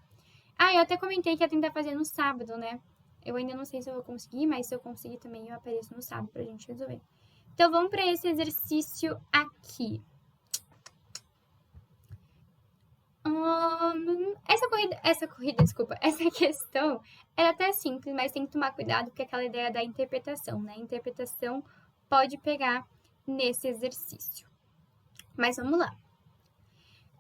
Ah, eu até comentei que ia tentar fazer no sábado, né? Eu ainda não sei se eu vou conseguir, mas se eu conseguir também eu apareço no sábado pra gente resolver. Então vamos para esse exercício aqui. Essa questão é até simples, mas tem que tomar cuidado porque é aquela ideia da interpretação, né? A interpretação pode pegar nesse exercício. Mas vamos lá.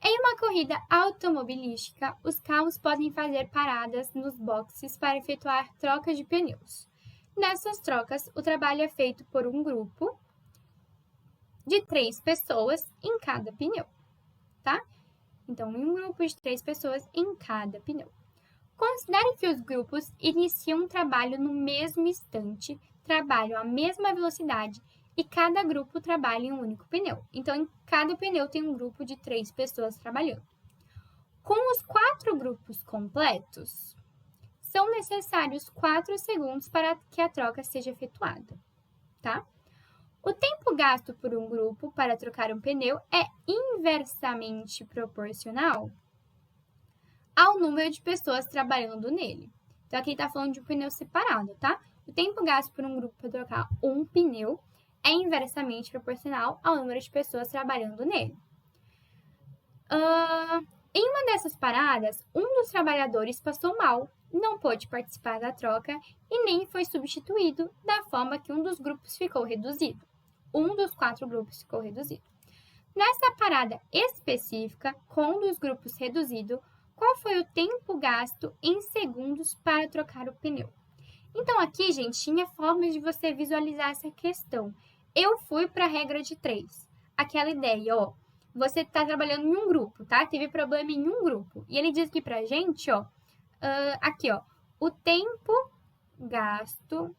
Em uma corrida automobilística, os carros podem fazer paradas nos boxes para efetuar trocas de pneus. Nessas trocas, o trabalho é feito por um grupo de 3 pessoas em cada pneu, tá? Então, um grupo de 3 pessoas em cada pneu. Considere que os grupos iniciam um trabalho no mesmo instante, trabalham à mesma velocidade e cada grupo trabalha em um único pneu. Então, em cada pneu tem um grupo de 3 pessoas trabalhando. Com os 4 grupos completos, são necessários 4 segundos para que a troca seja efetuada, tá? O tempo gasto por um grupo para trocar um pneu é inversamente proporcional ao número de pessoas trabalhando nele. Então, aqui está falando de um pneu separado, tá? O tempo gasto por um grupo para trocar um pneu é inversamente proporcional ao número de pessoas trabalhando nele. Em uma dessas paradas, um dos trabalhadores passou mal, não pôde participar da troca e nem foi substituído, da forma que um dos grupos ficou reduzido. Um dos 4 grupos ficou reduzido. Nessa parada específica, com um dos grupos reduzido, qual foi o tempo gasto em segundos para trocar o pneu? Então, aqui, gente, tinha formas de você visualizar essa questão. Eu fui para a regra de 3. Aquela ideia, ó. Você está trabalhando em um grupo, tá? Teve problema em um grupo. E ele diz aqui pra gente, ó. Aqui, ó. O tempo gasto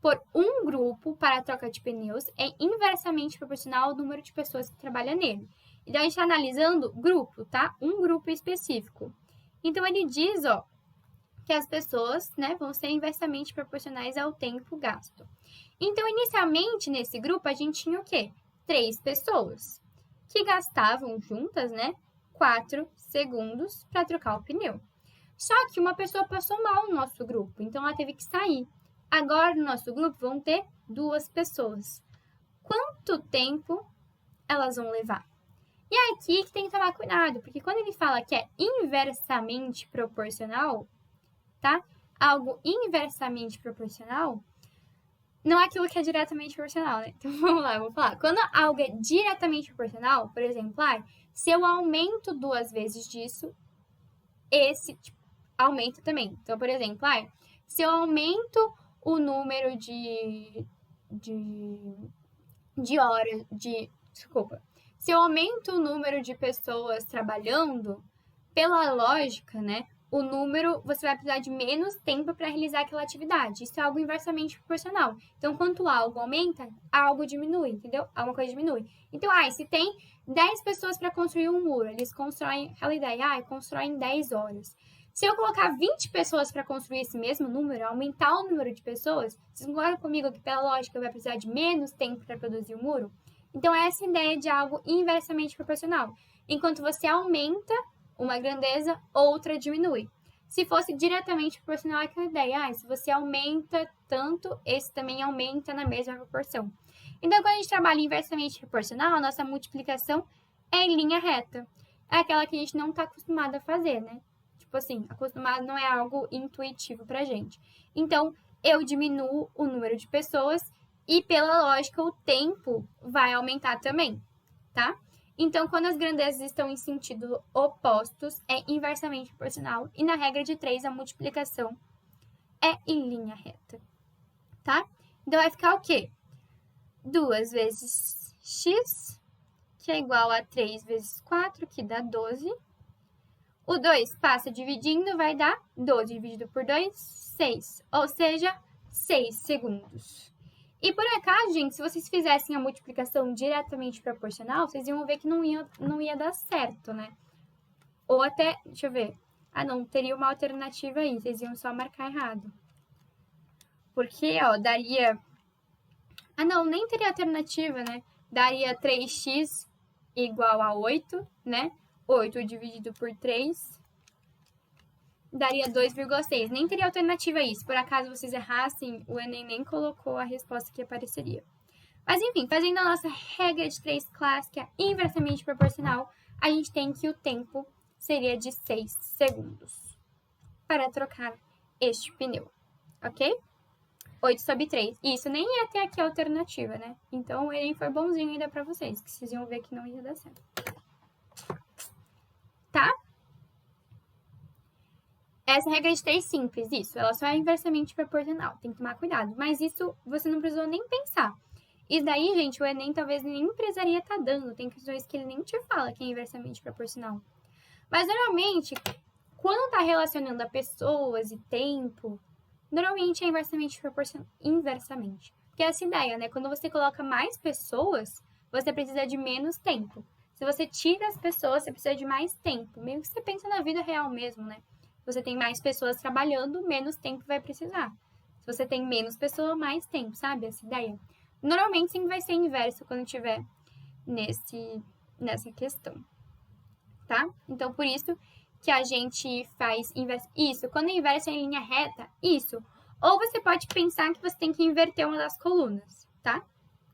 por um grupo para a troca de pneus é inversamente proporcional ao número de pessoas que trabalham nele. Então, a gente está analisando grupo, tá? Um grupo específico. Então, ele diz, ó, que as pessoas, né, vão ser inversamente proporcionais ao tempo gasto. Então, inicialmente, nesse grupo, a gente tinha o quê? 3 pessoas que gastavam juntas, né, 4 segundos para trocar o pneu. Só que uma pessoa passou mal no nosso grupo, então ela teve que sair. Agora, no nosso grupo, vão ter 2 pessoas. Quanto tempo elas vão levar? E é aqui que tem que tomar cuidado, porque quando ele fala que é inversamente proporcional, tá? Algo inversamente proporcional não é aquilo que é diretamente proporcional, né? Então, vamos lá, eu vou falar. Quando algo é diretamente proporcional, por exemplo, se eu aumento 2 vezes disso, esse aumenta também. Então, por exemplo, se eu aumento o número de horas, se eu aumento o número de pessoas trabalhando, pela lógica, né, o número, você vai precisar de menos tempo para realizar aquela atividade. Isso é algo inversamente proporcional. Então, quanto algo aumenta, algo diminui, entendeu? Alguma coisa diminui. Então, se tem 10 pessoas para construir um muro, eles constroem, aquela ideia, constroem 10 horas. Se eu colocar 20 pessoas para construir esse mesmo número, aumentar o número de pessoas, vocês concordam comigo que, pela lógica, vai precisar de menos tempo para produzir o muro? Então, essa é a ideia de algo inversamente proporcional. Enquanto você aumenta uma grandeza, outra diminui. Se fosse diretamente proporcional àquela ideia, se você aumenta tanto, esse também aumenta na mesma proporção. Então, quando a gente trabalha inversamente proporcional, a nossa multiplicação é em linha reta. É aquela que a gente não está acostumado a fazer, né? Tipo assim, acostumado não é algo intuitivo pra gente. Então, eu diminuo o número de pessoas e, pela lógica, o tempo vai aumentar também, tá? Então, quando as grandezas estão em sentido opostos, é inversamente proporcional. E na regra de 3, a multiplicação é em linha reta, tá? Então, vai ficar o quê? 2 vezes x, que é igual a 3 vezes 4, que dá 12. O 2 passa dividindo, vai dar 12 dividido por 2, 6. Ou seja, 6 segundos. E por acaso, gente, se vocês fizessem a multiplicação diretamente proporcional, vocês iam ver que não ia dar certo, né? Ou até, deixa eu ver. Ah, não, teria uma alternativa aí, vocês iam só marcar errado. Porque, ó, daria... Ah, não, nem teria alternativa, né? Daria 3x igual a 8, né? 8 dividido por 3 daria 2,6. Nem teria alternativa a isso. Por acaso vocês errassem, o Enem nem colocou a resposta que apareceria. Mas enfim, fazendo a nossa regra de 3 clássica inversamente proporcional, a gente tem que o tempo seria de 6 segundos para trocar este pneu, ok? 8 sobre 3. Isso nem ia ter aqui a alternativa, né? Então o Enem foi bonzinho ainda para vocês, que vocês iam ver que não ia dar certo. Tá? Essa regra de 3 simples, isso. Ela só é inversamente proporcional. Tem que tomar cuidado. Mas isso você não precisou nem pensar. Isso daí, gente, o Enem talvez nem precisaria estar dando. Tem questões que ele nem te fala que é inversamente proporcional. Mas normalmente, quando tá relacionando a pessoas e tempo, normalmente é inversamente proporcional. Inversamente. Porque é essa ideia, né? Quando você coloca mais pessoas, você precisa de menos tempo. Se você tira as pessoas, você precisa de mais tempo. Meio que você pensa na vida real mesmo, né? Se você tem mais pessoas trabalhando, menos tempo vai precisar. Se você tem menos pessoas, mais tempo, sabe? Essa ideia. Normalmente sempre vai ser inverso quando tiver nessa questão, tá? Então, por isso que a gente faz inverso. Isso, quando é inverso em linha reta, isso. Ou você pode pensar que você tem que inverter uma das colunas, tá?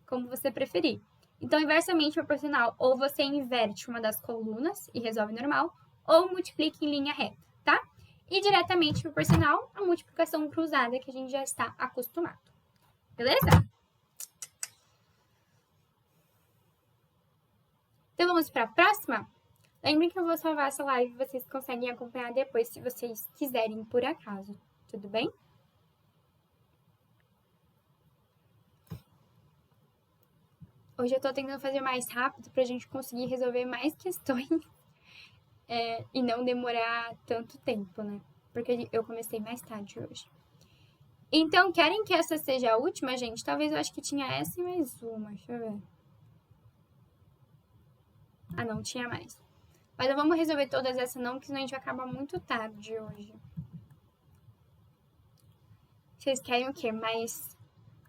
Como você preferir. Então, inversamente proporcional, ou você inverte uma das colunas e resolve normal, ou multiplica em linha reta, tá? E diretamente proporcional, a multiplicação cruzada que a gente já está acostumado. Beleza? Então, vamos para a próxima? Lembrem que eu vou salvar essa live e vocês conseguem acompanhar depois se vocês quiserem, por acaso. Tudo bem? Hoje eu tô tentando fazer mais rápido pra gente conseguir resolver mais questões e não demorar tanto tempo, né? Porque eu comecei mais tarde hoje. Então, querem que essa seja a última, gente? Talvez eu acho que tinha essa e mais uma. Deixa eu ver. Ah, não, tinha mais. Mas vamos resolver todas essas não, porque senão a gente vai acabar muito tarde hoje. Vocês querem o quê? Mais...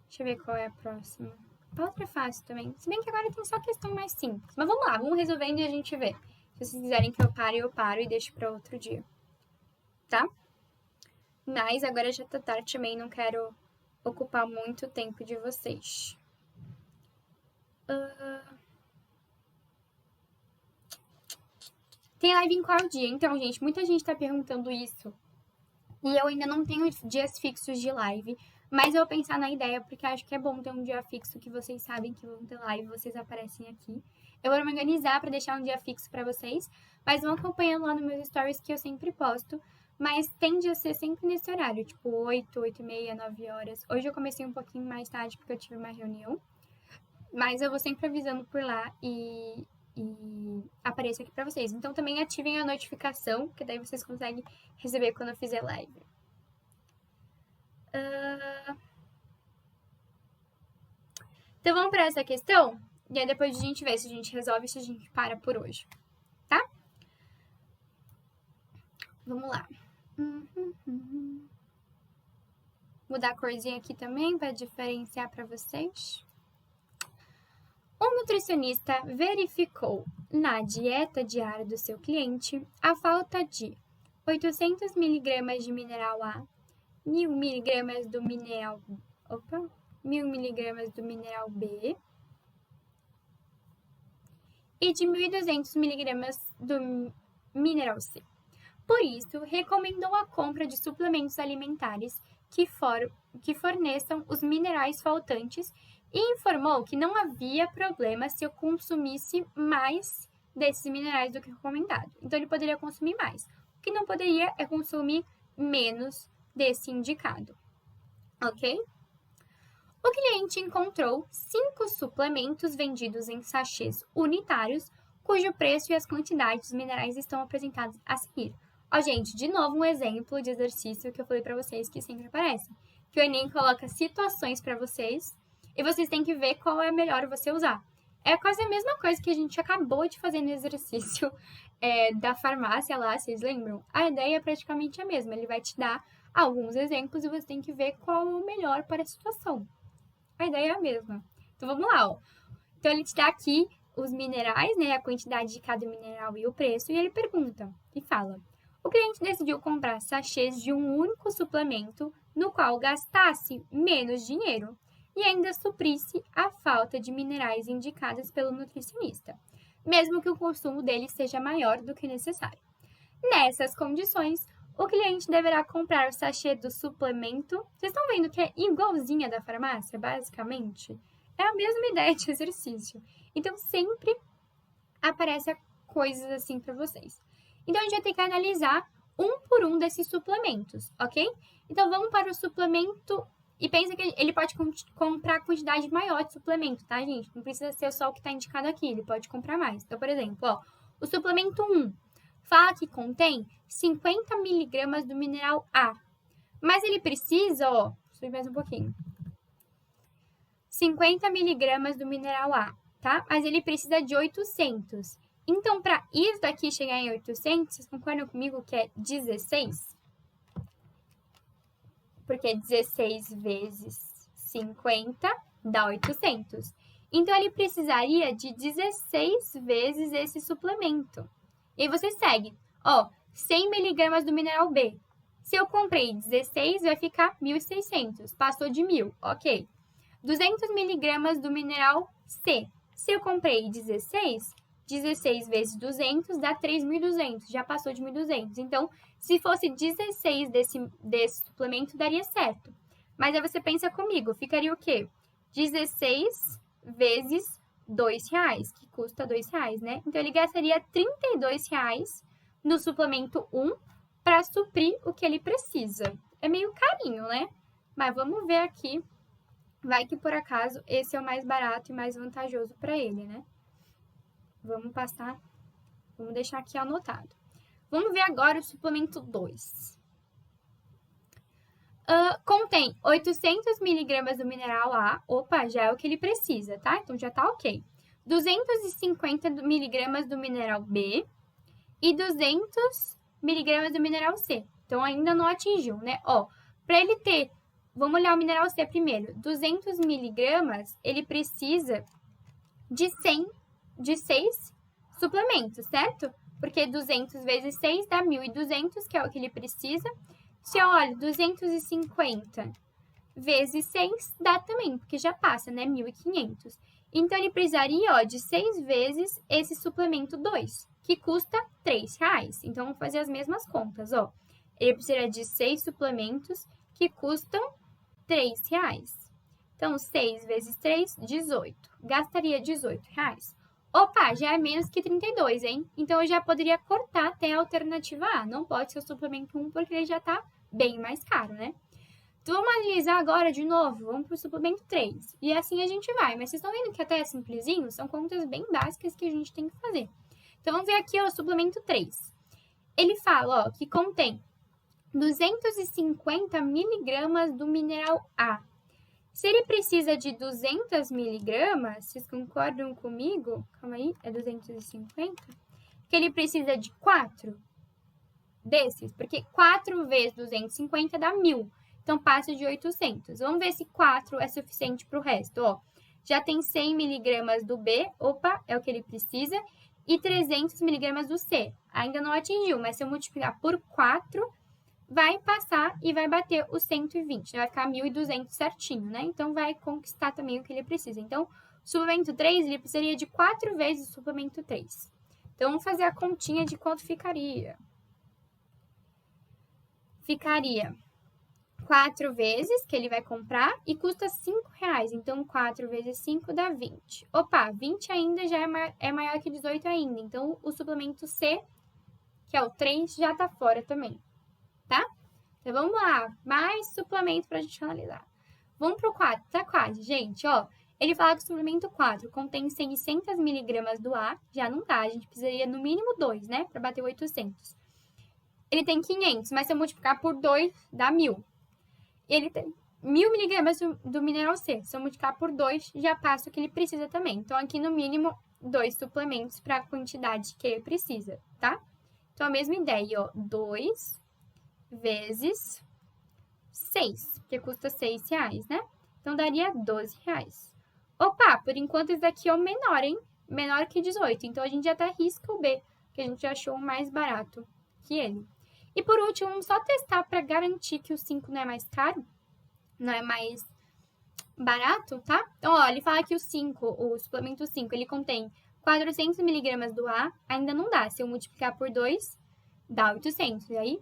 Deixa eu ver qual é a próxima. A outra é fácil também. Se bem que agora tem só questão mais simples. Mas vamos lá, vamos resolvendo e a gente vê. Se vocês quiserem que eu paro e deixo para outro dia. Tá? Mas agora já tá tarde também, não quero ocupar muito tempo de vocês. Tem live em qual dia? Então, gente, muita gente tá perguntando isso. E eu ainda não tenho dias fixos de live. Mas eu vou pensar na ideia, porque acho que é bom ter um dia fixo que vocês sabem que vão ter live, vocês aparecem aqui. Eu vou me organizar para deixar um dia fixo para vocês, mas vão acompanhando lá nos meus stories que eu sempre posto. Mas tende a ser sempre nesse horário, tipo 8, 8 e meia, 9 horas. Hoje eu comecei um pouquinho mais tarde porque eu tive uma reunião. Mas eu vou sempre avisando por lá e apareço aqui para vocês. Então também ativem a notificação, que daí vocês conseguem receber quando eu fizer live. Então vamos para essa questão? E aí depois a gente vê se a gente resolve, se a gente para por hoje. Tá? Vamos lá. Mudar a corzinha aqui também para diferenciar para vocês. Um nutricionista verificou na dieta diária do seu cliente a falta de 800 mg de mineral A, 1000 mg do mineral 1000 mg do mineral B e de 1.200 mg do mineral C. Por isso, recomendou a compra de suplementos alimentares que forneçam os minerais faltantes e informou que não havia problema se eu consumisse mais desses minerais do que recomendado. Então, ele poderia consumir mais. O que não poderia é consumir menos desse indicado. Ok? O cliente encontrou 5 suplementos vendidos em sachês unitários cujo preço e as quantidades dos minerais estão apresentados a seguir. Ó, gente, de novo um exemplo de exercício que eu falei para vocês que sempre aparece. Que o Enem coloca situações para vocês e vocês têm que ver qual é melhor você usar. É quase a mesma coisa que a gente acabou de fazer no exercício da farmácia lá, vocês lembram? A ideia é praticamente a mesma. Ele vai te dar alguns exemplos e você tem que ver qual é o melhor para a situação. A ideia é a mesma. Então, vamos lá, ó. Então, ele te dá aqui os minerais, né, a quantidade de cada mineral e o preço, e ele pergunta e fala: o cliente decidiu comprar sachês de um único suplemento no qual gastasse menos dinheiro e ainda suprisse a falta de minerais indicados pelo nutricionista, mesmo que o consumo dele seja maior do que necessário. Nessas condições, o cliente deverá comprar o sachê do suplemento. Vocês estão vendo que é igualzinha da farmácia, basicamente? É a mesma ideia de exercício. Então, sempre aparece coisas assim para vocês. Então, a gente vai ter que analisar um por um desses suplementos, ok? Então, vamos para o suplemento. E pensa que ele pode comprar quantidade maior de suplemento, tá, gente? Não precisa ser só o que está indicado aqui, ele pode comprar mais. Então, por exemplo, ó, o suplemento 1 fala que contém 50 miligramas do mineral A. Mas ele precisa, ó, subir mais um pouquinho. 50 miligramas do mineral A, tá? Mas ele precisa de 800. Então, para isso daqui chegar em 800, vocês concordam comigo que é 16? Porque 16 vezes 50 dá 800. Então, ele precisaria de 16 vezes esse suplemento. E aí você segue, ó, 100 miligramas do mineral B. Se eu comprei 16, vai ficar 1.600. Passou de 1.000, ok. 200 miligramas do mineral C. Se eu comprei 16, 16 vezes 200 dá 3.200. Já passou de 1.200. Então, se fosse 16 desse suplemento, daria certo. Mas aí você pensa comigo, ficaria o quê? 16 vezes R$2, que custa R$2, né? Então, ele gastaria R$32 no suplemento 1 para suprir o que ele precisa. É meio carinho, né? Mas vamos ver aqui. Vai que, por acaso, esse é o mais barato e mais vantajoso para ele, né? Vamos passar, vamos deixar aqui anotado. Vamos ver agora o suplemento 2. Contém 800 miligramas do mineral A. Opa, já é o que ele precisa, tá? Então, já tá ok. 250 miligramas do mineral B e 200 miligramas do mineral C. Então, ainda não atingiu, né? Ó, para ele ter, vamos olhar o mineral C primeiro. 200 miligramas, ele precisa de 6 suplementos, certo? Porque 200 vezes 6 dá 1.200, que é o que ele precisa. Se eu olho 250 vezes 6, dá também, porque já passa, né? 1.500. Então, ele precisaria, ó, de 6 vezes esse suplemento 2, que custa R$3. Então, vamos fazer as mesmas contas, ó. Ele precisaria de 6 suplementos que custam R$3. Então, 6 vezes 3, 18. Gastaria R$18. Opa, já é menos que 32, hein? Então, eu já poderia cortar até a alternativa A. Não pode ser o suplemento 1, porque ele já tá bem mais caro, né? Então, vamos analisar agora de novo. Vamos pro suplemento 3. E assim a gente vai. Mas vocês estão vendo que até é simplesinho? São contas bem básicas que a gente tem que fazer. Então, vamos ver aqui ó, o suplemento 3. Ele fala ó, que contém 250 miligramas do mineral A. Se ele precisa de 200 miligramas, vocês concordam comigo? Calma aí, é 250? Que ele precisa de 4 desses, porque 4 vezes 250 dá 1.000. Então, passa de 800. Vamos ver se 4 é suficiente para o resto. Ó, já tem 100 miligramas do B, opa, é o que ele precisa, e 300 miligramas do C. Ainda não atingiu, mas se eu multiplicar por 4... vai passar e vai bater os 120, vai ficar 1.200 certinho, né? Então, vai conquistar também o que ele precisa. Então, o suplemento 3, ele precisaria de 4 vezes o suplemento 3. Então, vamos fazer a continha de quanto ficaria. Ficaria 4 vezes que ele vai comprar e custa R$5. Então, 4 vezes 5 dá 20. Opa, 20 ainda já é maior que 18 ainda. Então, o suplemento C, que é o 3, já tá fora também. Tá? Então, vamos lá. Mais suplemento pra gente analisar. Vamos pro 4. Tá quase, gente, ó. Ele fala que o suplemento 4 contém 600 miligramas do A, já não dá, a gente precisaria no mínimo 2, né, para bater 800. Ele tem 500, mas se eu multiplicar por 2, dá 1.000. Ele tem 1.000 miligramas do mineral C, se eu multiplicar por 2, já passa o que ele precisa também. Então, aqui no mínimo, 2 suplementos para a quantidade que ele precisa, tá? Então, a mesma ideia, ó, 2 vezes 6, que custa R$6, né? Então, daria R$12. Opa, por enquanto esse daqui é o menor, hein? Menor que 18. Então, a gente já até risca o B, que a gente achou o mais barato que ele. E por último, vamos só testar para garantir que o 5 não é mais caro, não é mais barato, tá? Então, ó, ele fala que o suplemento 5, ele contém 400 miligramas do A, ainda não dá. Se eu multiplicar por 2, dá 800. E aí,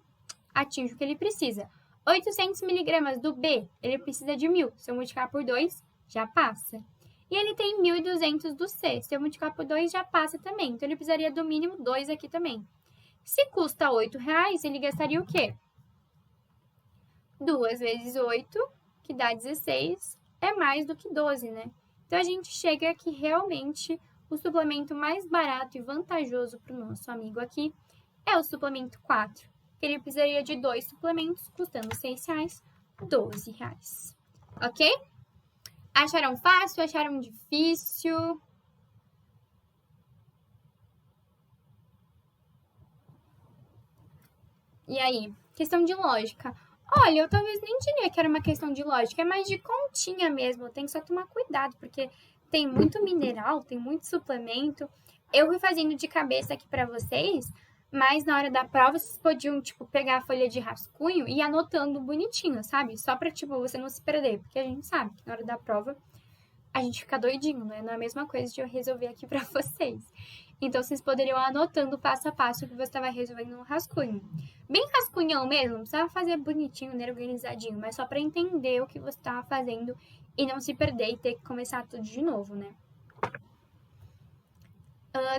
atinge o que ele precisa. 800 miligramas do B, ele precisa de 1.000. Se eu multiplicar por 2, já passa. E ele tem 1.200 do C. Se eu multiplicar por 2, já passa também. Então, ele precisaria do mínimo 2 aqui também. Se custa R$8, ele gastaria o quê? 2 vezes 8, que dá 16, é mais do que 12, né? Então, a gente chega que realmente o suplemento mais barato e vantajoso para o nosso amigo aqui é o suplemento 4, que ele precisaria de 2 suplementos, custando R$6, R$12. Ok? Acharam fácil? Acharam difícil? E aí? Questão de lógica. Olha, eu talvez nem diria que era uma questão de lógica, é mais de continha mesmo. Tem que só tomar cuidado, porque tem muito mineral, tem muito suplemento. Eu fui fazendo de cabeça aqui pra vocês, mas na hora da prova vocês podiam, tipo, pegar a folha de rascunho e ir anotando bonitinho, sabe? Só pra, tipo, você não se perder, porque a gente sabe que na hora da prova a gente fica doidinho, né? Não é a mesma coisa de eu resolver aqui pra vocês. Então, vocês poderiam anotando passo a passo o que você estava resolvendo no rascunho. Bem rascunhão mesmo, não precisava fazer bonitinho, né, organizadinho, mas só para entender o que você estava fazendo e não se perder e ter que começar tudo de novo, né?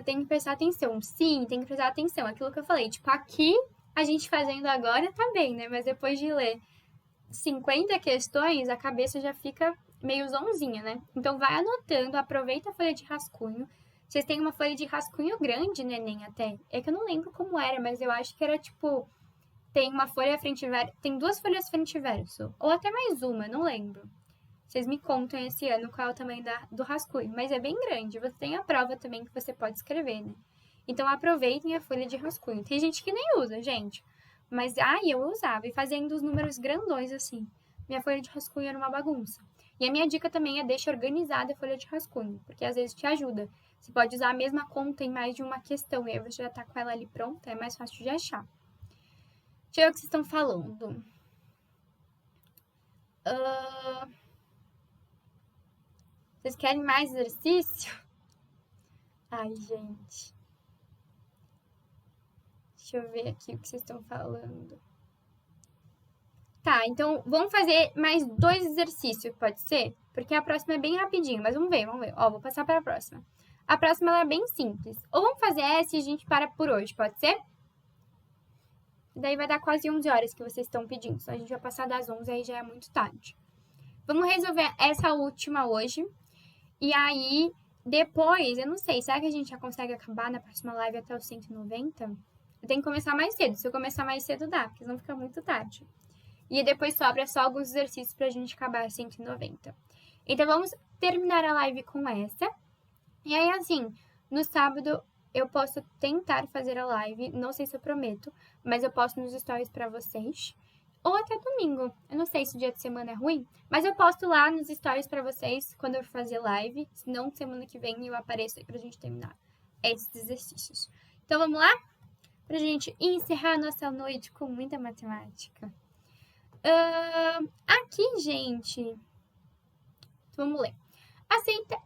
Tem que prestar atenção. Sim, tem que prestar atenção. Aquilo que eu falei, tipo, aqui a gente fazendo agora tá bem, né? Mas depois de ler 50 questões, a cabeça já fica meio zonzinha, né? Então vai anotando, aproveita a folha de rascunho. Vocês têm uma folha de rascunho grande, né, Neném, até? É que eu não lembro como era, mas eu acho que era tipo... Tem uma folha frente e verso... Tem 2 folhas frente e verso. Ou até mais uma, não lembro. Vocês me contam esse ano qual é o tamanho do rascunho. Mas é bem grande. Você tem a prova também que você pode escrever, né? Então aproveitem a folha de rascunho. Tem gente que nem usa, gente. Mas, eu usava. E fazendo os números grandões assim. Minha folha de rascunho era uma bagunça. E a minha dica também é deixar organizada a folha de rascunho. Porque às vezes te ajuda. Você pode usar a mesma conta em mais de uma questão. E aí você já tá com ela ali pronta. É mais fácil de achar. Deixa eu ver o que vocês estão falando. Vocês querem mais exercício? Ai, gente. Deixa eu ver aqui o que vocês estão falando. Tá, então vamos fazer mais 2 exercícios, pode ser? Porque a próxima é bem rapidinho, mas vamos ver. Ó, vou passar para a próxima. A próxima ela é bem simples. Ou vamos fazer essa e a gente para por hoje, pode ser? Daí vai dar quase 11 horas que vocês estão pedindo. Só a gente vai passar das 11, aí já é muito tarde. Vamos resolver essa última hoje. E aí, depois, eu não sei, será que a gente já consegue acabar na próxima live até os 190? Eu tenho que começar mais cedo. Se eu começar mais cedo, dá, porque senão fica muito tarde. E depois sobra só alguns exercícios pra gente acabar a 190. Então, vamos terminar a live com essa. E aí, assim, no sábado eu posso tentar fazer a live. Não sei se eu prometo, mas eu posto nos stories pra vocês. Ou até domingo. Eu não sei se o dia de semana é ruim, mas eu posto lá nos stories pra vocês quando eu fazer live. Se não, semana que vem eu apareço aí pra gente terminar esses exercícios. Então, vamos lá? Pra gente encerrar a nossa noite com muita matemática. Aqui, gente, vamos ler.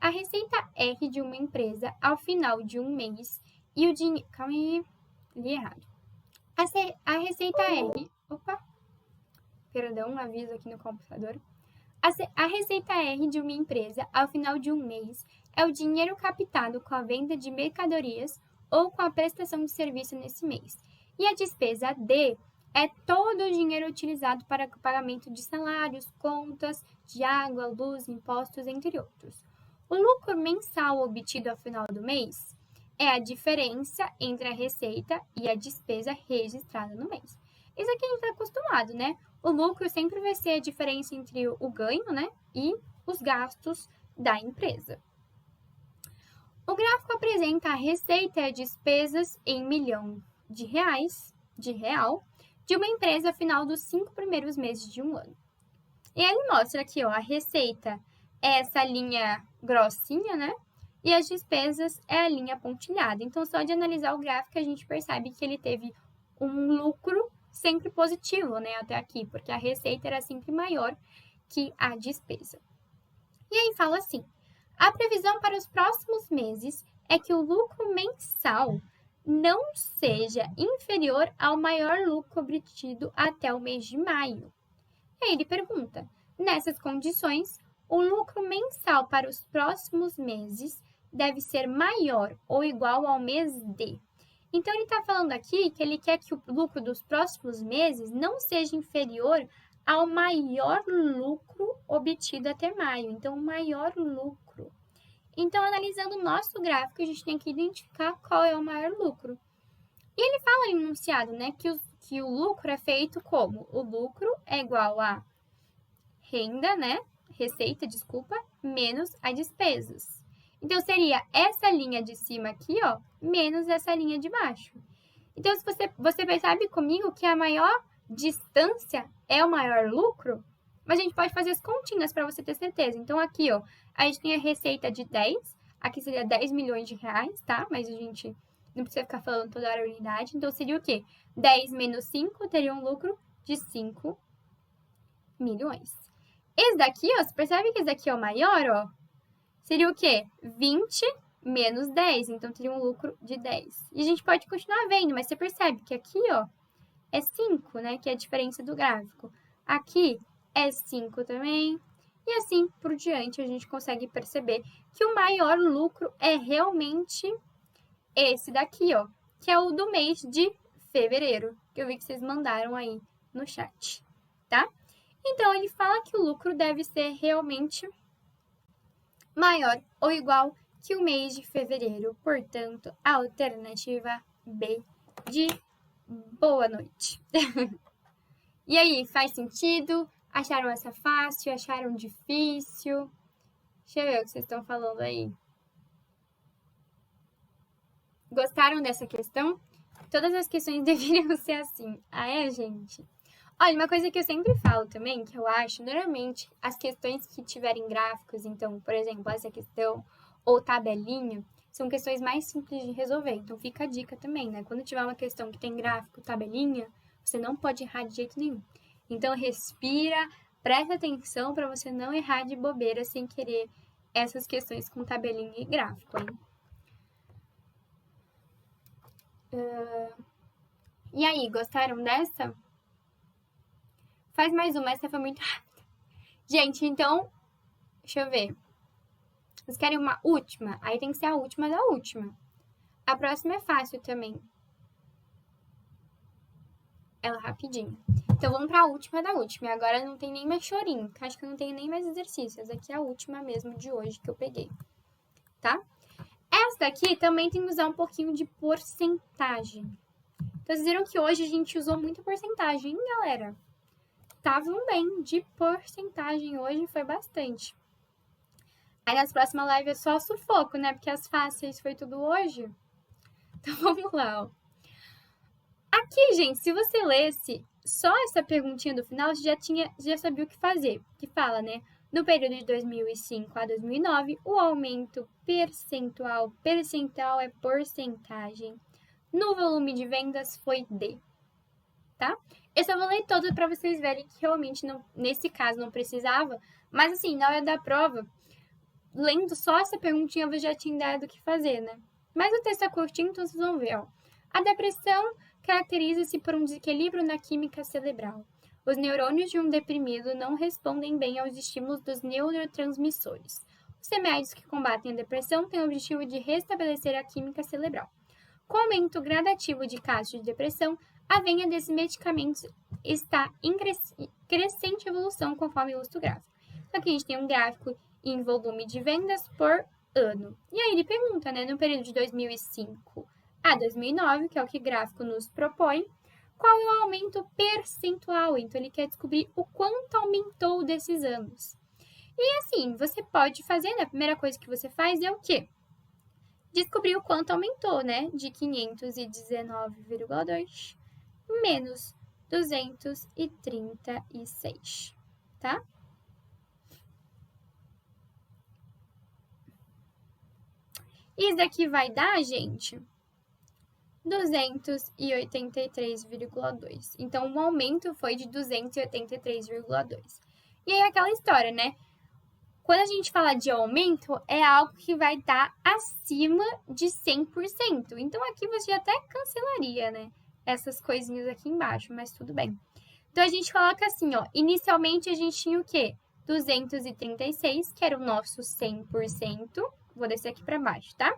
A receita R de uma empresa ao final de um mês e o dinheiro... Calma aí, li errado. A receita R... Opa! Perdão, um aviso aqui no computador. A receita R de uma empresa ao final de um mês é o dinheiro captado com a venda de mercadorias ou com a prestação de serviço nesse mês. E a despesa D é todo o dinheiro utilizado para o pagamento de salários, contas de água, luz, impostos, entre outros. O lucro mensal obtido ao final do mês é a diferença entre a receita e a despesa registrada no mês. Isso aqui a gente está acostumado, né? O lucro sempre vai ser a diferença entre o ganho, né, e os gastos da empresa. O gráfico apresenta a receita e as despesas em milhão de real, de uma empresa ao final dos 5 primeiros meses de um ano. E ele mostra aqui, ó, a receita é essa linha grossinha, né? E as despesas é a linha pontilhada. Então, só de analisar o gráfico, a gente percebe que ele teve um lucro sempre positivo, né, até aqui, porque a receita era sempre maior que a despesa. E aí fala assim: a previsão para os próximos meses é que o lucro mensal não seja inferior ao maior lucro obtido até o mês de maio. E aí ele pergunta: nessas condições, o lucro mensal para os próximos meses deve ser maior ou igual ao mês de. Então, ele está falando aqui que ele quer que o lucro dos próximos meses não seja inferior ao maior lucro obtido até maio. Então, o maior lucro. Então, analisando o nosso gráfico, a gente tem que identificar qual é o maior lucro. E ele fala no enunciado, né, que o lucro é feito como? O lucro é igual a renda, né? Receita, desculpa, menos as despesas. Então, seria essa linha de cima aqui, ó, menos essa linha de baixo. Então, se você percebe comigo que a maior distância é o maior lucro, mas a gente pode fazer as continhas para você ter certeza. Então, aqui, ó, a gente tem a receita de 10, aqui seria 10 milhões de reais, tá? Mas a gente não precisa ficar falando toda hora a unidade. Então, seria o quê? 10 menos 5 teria um lucro de 5 milhões. Esse daqui, ó, você percebe que esse daqui é o maior, ó? Seria o quê? 20 menos 10, então teria um lucro de 10. E a gente pode continuar vendo, mas você percebe que aqui, ó, é 5, né? Que é a diferença do gráfico. Aqui é 5 também. E assim por diante, a gente consegue perceber que o maior lucro é realmente esse daqui, ó, que é o do mês de fevereiro, que eu vi que vocês mandaram aí no chat, tá? Então, ele fala que o lucro deve ser realmente maior ou igual que o mês de fevereiro. Portanto, a alternativa B de boa noite. E aí, faz sentido? Acharam essa fácil? Acharam difícil? Deixa eu ver o que vocês estão falando aí. Gostaram dessa questão? Todas as questões deveriam ser assim. Ah, é, gente? Olha, uma coisa que eu sempre falo também, que eu acho, normalmente, as questões que tiverem gráficos, então, por exemplo, essa questão, ou tabelinha, são questões mais simples de resolver. Então, fica a dica também, né? Quando tiver uma questão que tem gráfico, tabelinha, você não pode errar de jeito nenhum. Então, respira, presta atenção para você não errar de bobeira sem querer essas questões com tabelinha e gráfico, hein? E aí, gostaram dessa? Faz mais uma, essa foi muito rápida. Gente, então, deixa eu ver. Vocês querem uma última? Aí tem que ser a última da última. A próxima é fácil também. Ela rapidinho. Então, vamos pra última da última. E agora não tem nem mais chorinho, acho que não tem nem mais exercícios. Aqui é a última mesmo de hoje que eu peguei, tá? Essa daqui também tem que usar um pouquinho de porcentagem. Então, vocês viram que hoje a gente usou muita porcentagem, hein, galera? Estavam bem de porcentagem hoje, foi bastante. Aí nas próximas lives é só sufoco, né? Porque as fáceis foi tudo hoje. Então vamos lá, ó. Aqui, gente, se você lesse só essa perguntinha do final, você já sabia o que fazer. Que fala, né? No período de 2005 a 2009, o aumento percentual é porcentagem, no volume de vendas foi de, tá? Eu só vou ler todo para vocês verem que realmente, não, nesse caso, não precisava. Mas assim, na hora da prova, lendo só essa perguntinha, eu já tinha ideia do que fazer, né? Mas o texto é curtinho, então vocês vão ver, ó. A depressão caracteriza-se por um desequilíbrio na química cerebral. Os neurônios de um deprimido não respondem bem aos estímulos dos neurotransmissores. Os remédios que combatem a depressão têm o objetivo de restabelecer a química cerebral. Com o aumento gradativo de casos de depressão, a venha desses medicamentos está em crescente evolução conforme o uso gráfico. Então, aqui a gente tem um gráfico em volume de vendas por ano. E aí ele pergunta, né, no período de 2005 a 2009, que é o que o gráfico nos propõe, qual é o aumento percentual? Então, ele quer descobrir o quanto aumentou desses anos. E assim, você pode fazer, né? A primeira coisa que você faz é o quê? Descobrir o quanto aumentou, né? De 519,2 menos 236, tá? Isso daqui vai dar, gente, 283,2. Então, o aumento foi de 283,2. E aí, aquela história, né? Quando a gente fala de aumento, é algo que vai estar acima de 100%. Então, aqui você até cancelaria, né? Essas coisinhas aqui embaixo, mas tudo bem. Então, a gente coloca assim, ó. Inicialmente, a gente tinha o quê? 236, que era o nosso 100%. Vou descer aqui para baixo, tá?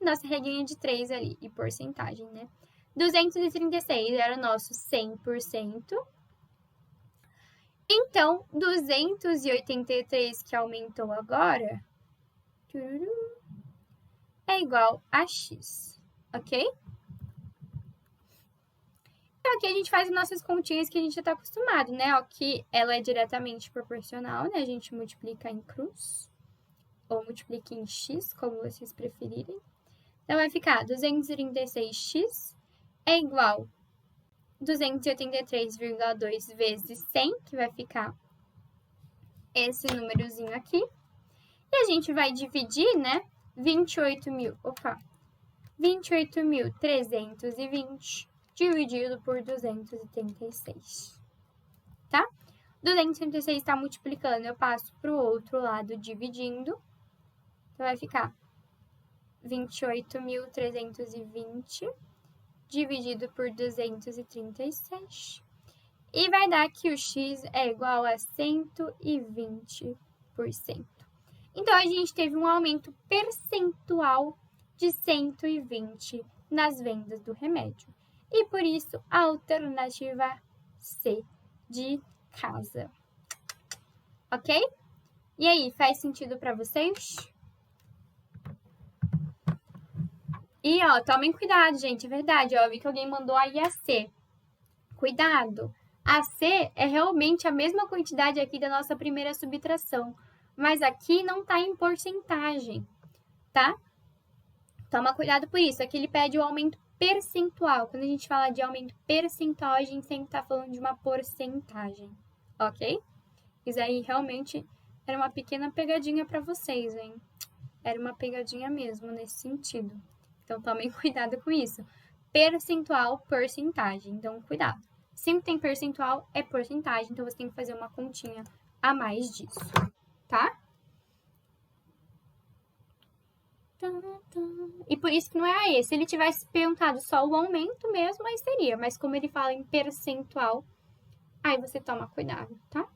Nossa regrinha de 3 ali, e porcentagem, né? 236 era o nosso 100%. Então, 283 que aumentou agora é igual a x, ok? Então, aqui a gente faz as nossas continhas que a gente já está acostumado, né? Aqui ela é diretamente proporcional, né? A gente multiplica em cruz, ou multiplica em x, como vocês preferirem. Então, vai ficar 236x é igual a 283,2 vezes 100, que vai ficar esse númerozinho aqui. E a gente vai dividir, né? 28.320 dividido por 236, tá? 236 está multiplicando, eu passo para o outro lado dividindo. Então, vai ficar 28.320 dividido por 236. E vai dar que o x é igual a 120%. Então, a gente teve um aumento percentual de 120 nas vendas do remédio. E por isso, a alternativa C de casa. Ok? E aí, faz sentido para vocês? E, ó, tomem cuidado, gente, é verdade, ó, eu vi que alguém mandou aí a C. Cuidado! A C é realmente a mesma quantidade aqui da nossa primeira subtração, mas aqui não tá em porcentagem, tá? Toma cuidado por isso, aqui ele pede o aumento percentual. Quando a gente fala de aumento percentual, a gente sempre tá falando de uma porcentagem, ok? Isso aí realmente era uma pequena pegadinha para vocês, hein? Era uma pegadinha mesmo nesse sentido. Então, tomem cuidado com isso. Percentual, porcentagem. Então, cuidado. Sempre tem percentual, é porcentagem. Então, você tem que fazer uma continha a mais disso, tá? E por isso que não é a E. Se ele tivesse perguntado só o aumento mesmo, aí seria. Mas como ele fala em percentual, aí você toma cuidado, tá?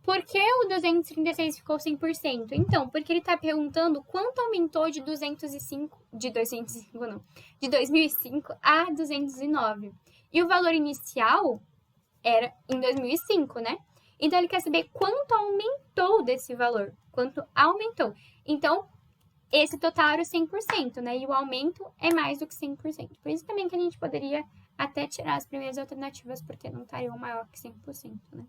Por que o 236 ficou 100%? Então, porque ele está perguntando quanto aumentou de 2005 a 209. E o valor inicial era em 2005, né? Então, ele quer saber quanto aumentou desse valor. Quanto aumentou. Então, esse total era 100%, né? E o aumento é mais do que 100%. Por isso também que a gente poderia até tirar as primeiras alternativas, porque não estariam maior que 100%, né?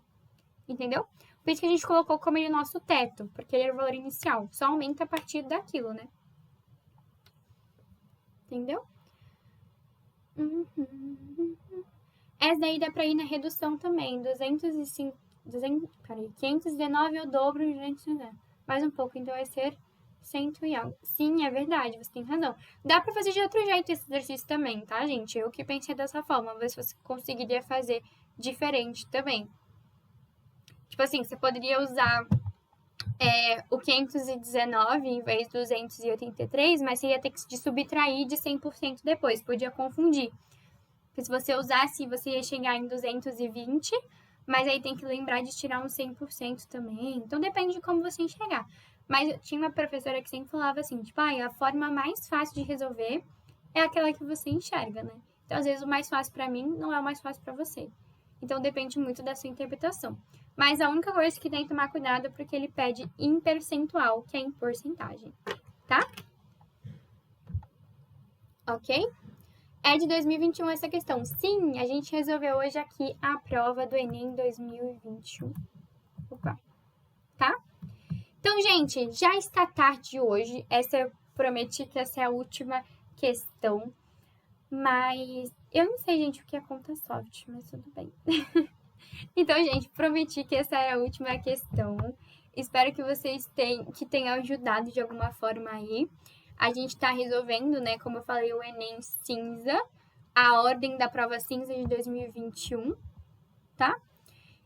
Entendeu? Por isso que a gente colocou como ele nosso teto, porque ele era o valor inicial. Só aumenta a partir daquilo, né? Entendeu? Essa daí dá pra ir na redução também. 519 é o dobro de 219. Mais um pouco, então vai ser 100 e algo. Sim, é verdade, você tem razão. Dá pra fazer de outro jeito esse exercício também, tá, gente? Eu que pensei dessa forma, ver se você conseguiria fazer diferente também. Tipo assim, você poderia usar o 519 em vez de 283, mas você ia ter que subtrair de 100% depois, podia confundir. Porque se você usasse, você ia chegar em 220, mas aí tem que lembrar de tirar um 100% também. Então, depende de como você enxergar. Mas tinha uma professora que sempre falava assim, tipo, a forma mais fácil de resolver é aquela que você enxerga, né? Então, às vezes, o mais fácil para mim não é o mais fácil para você. Então, depende muito da sua interpretação. Mas a única coisa que tem que tomar cuidado é porque ele pede em percentual, que é em porcentagem, tá? Ok? É de 2021 essa questão. Sim, a gente resolveu hoje aqui a prova do Enem 2021. Opa, tá? Então, gente, já está tarde hoje. Eu prometi que essa é a última questão. Mas eu não sei, gente, o que é conta soft, mas tudo bem. Então, gente, prometi que essa era a última questão. Espero que vocês tenham ajudado de alguma forma aí. A gente está resolvendo, né, como eu falei, o Enem cinza, a ordem da prova cinza de 2021, tá?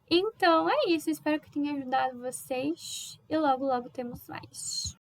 Então é isso, espero que tenha ajudado vocês e logo, logo temos mais.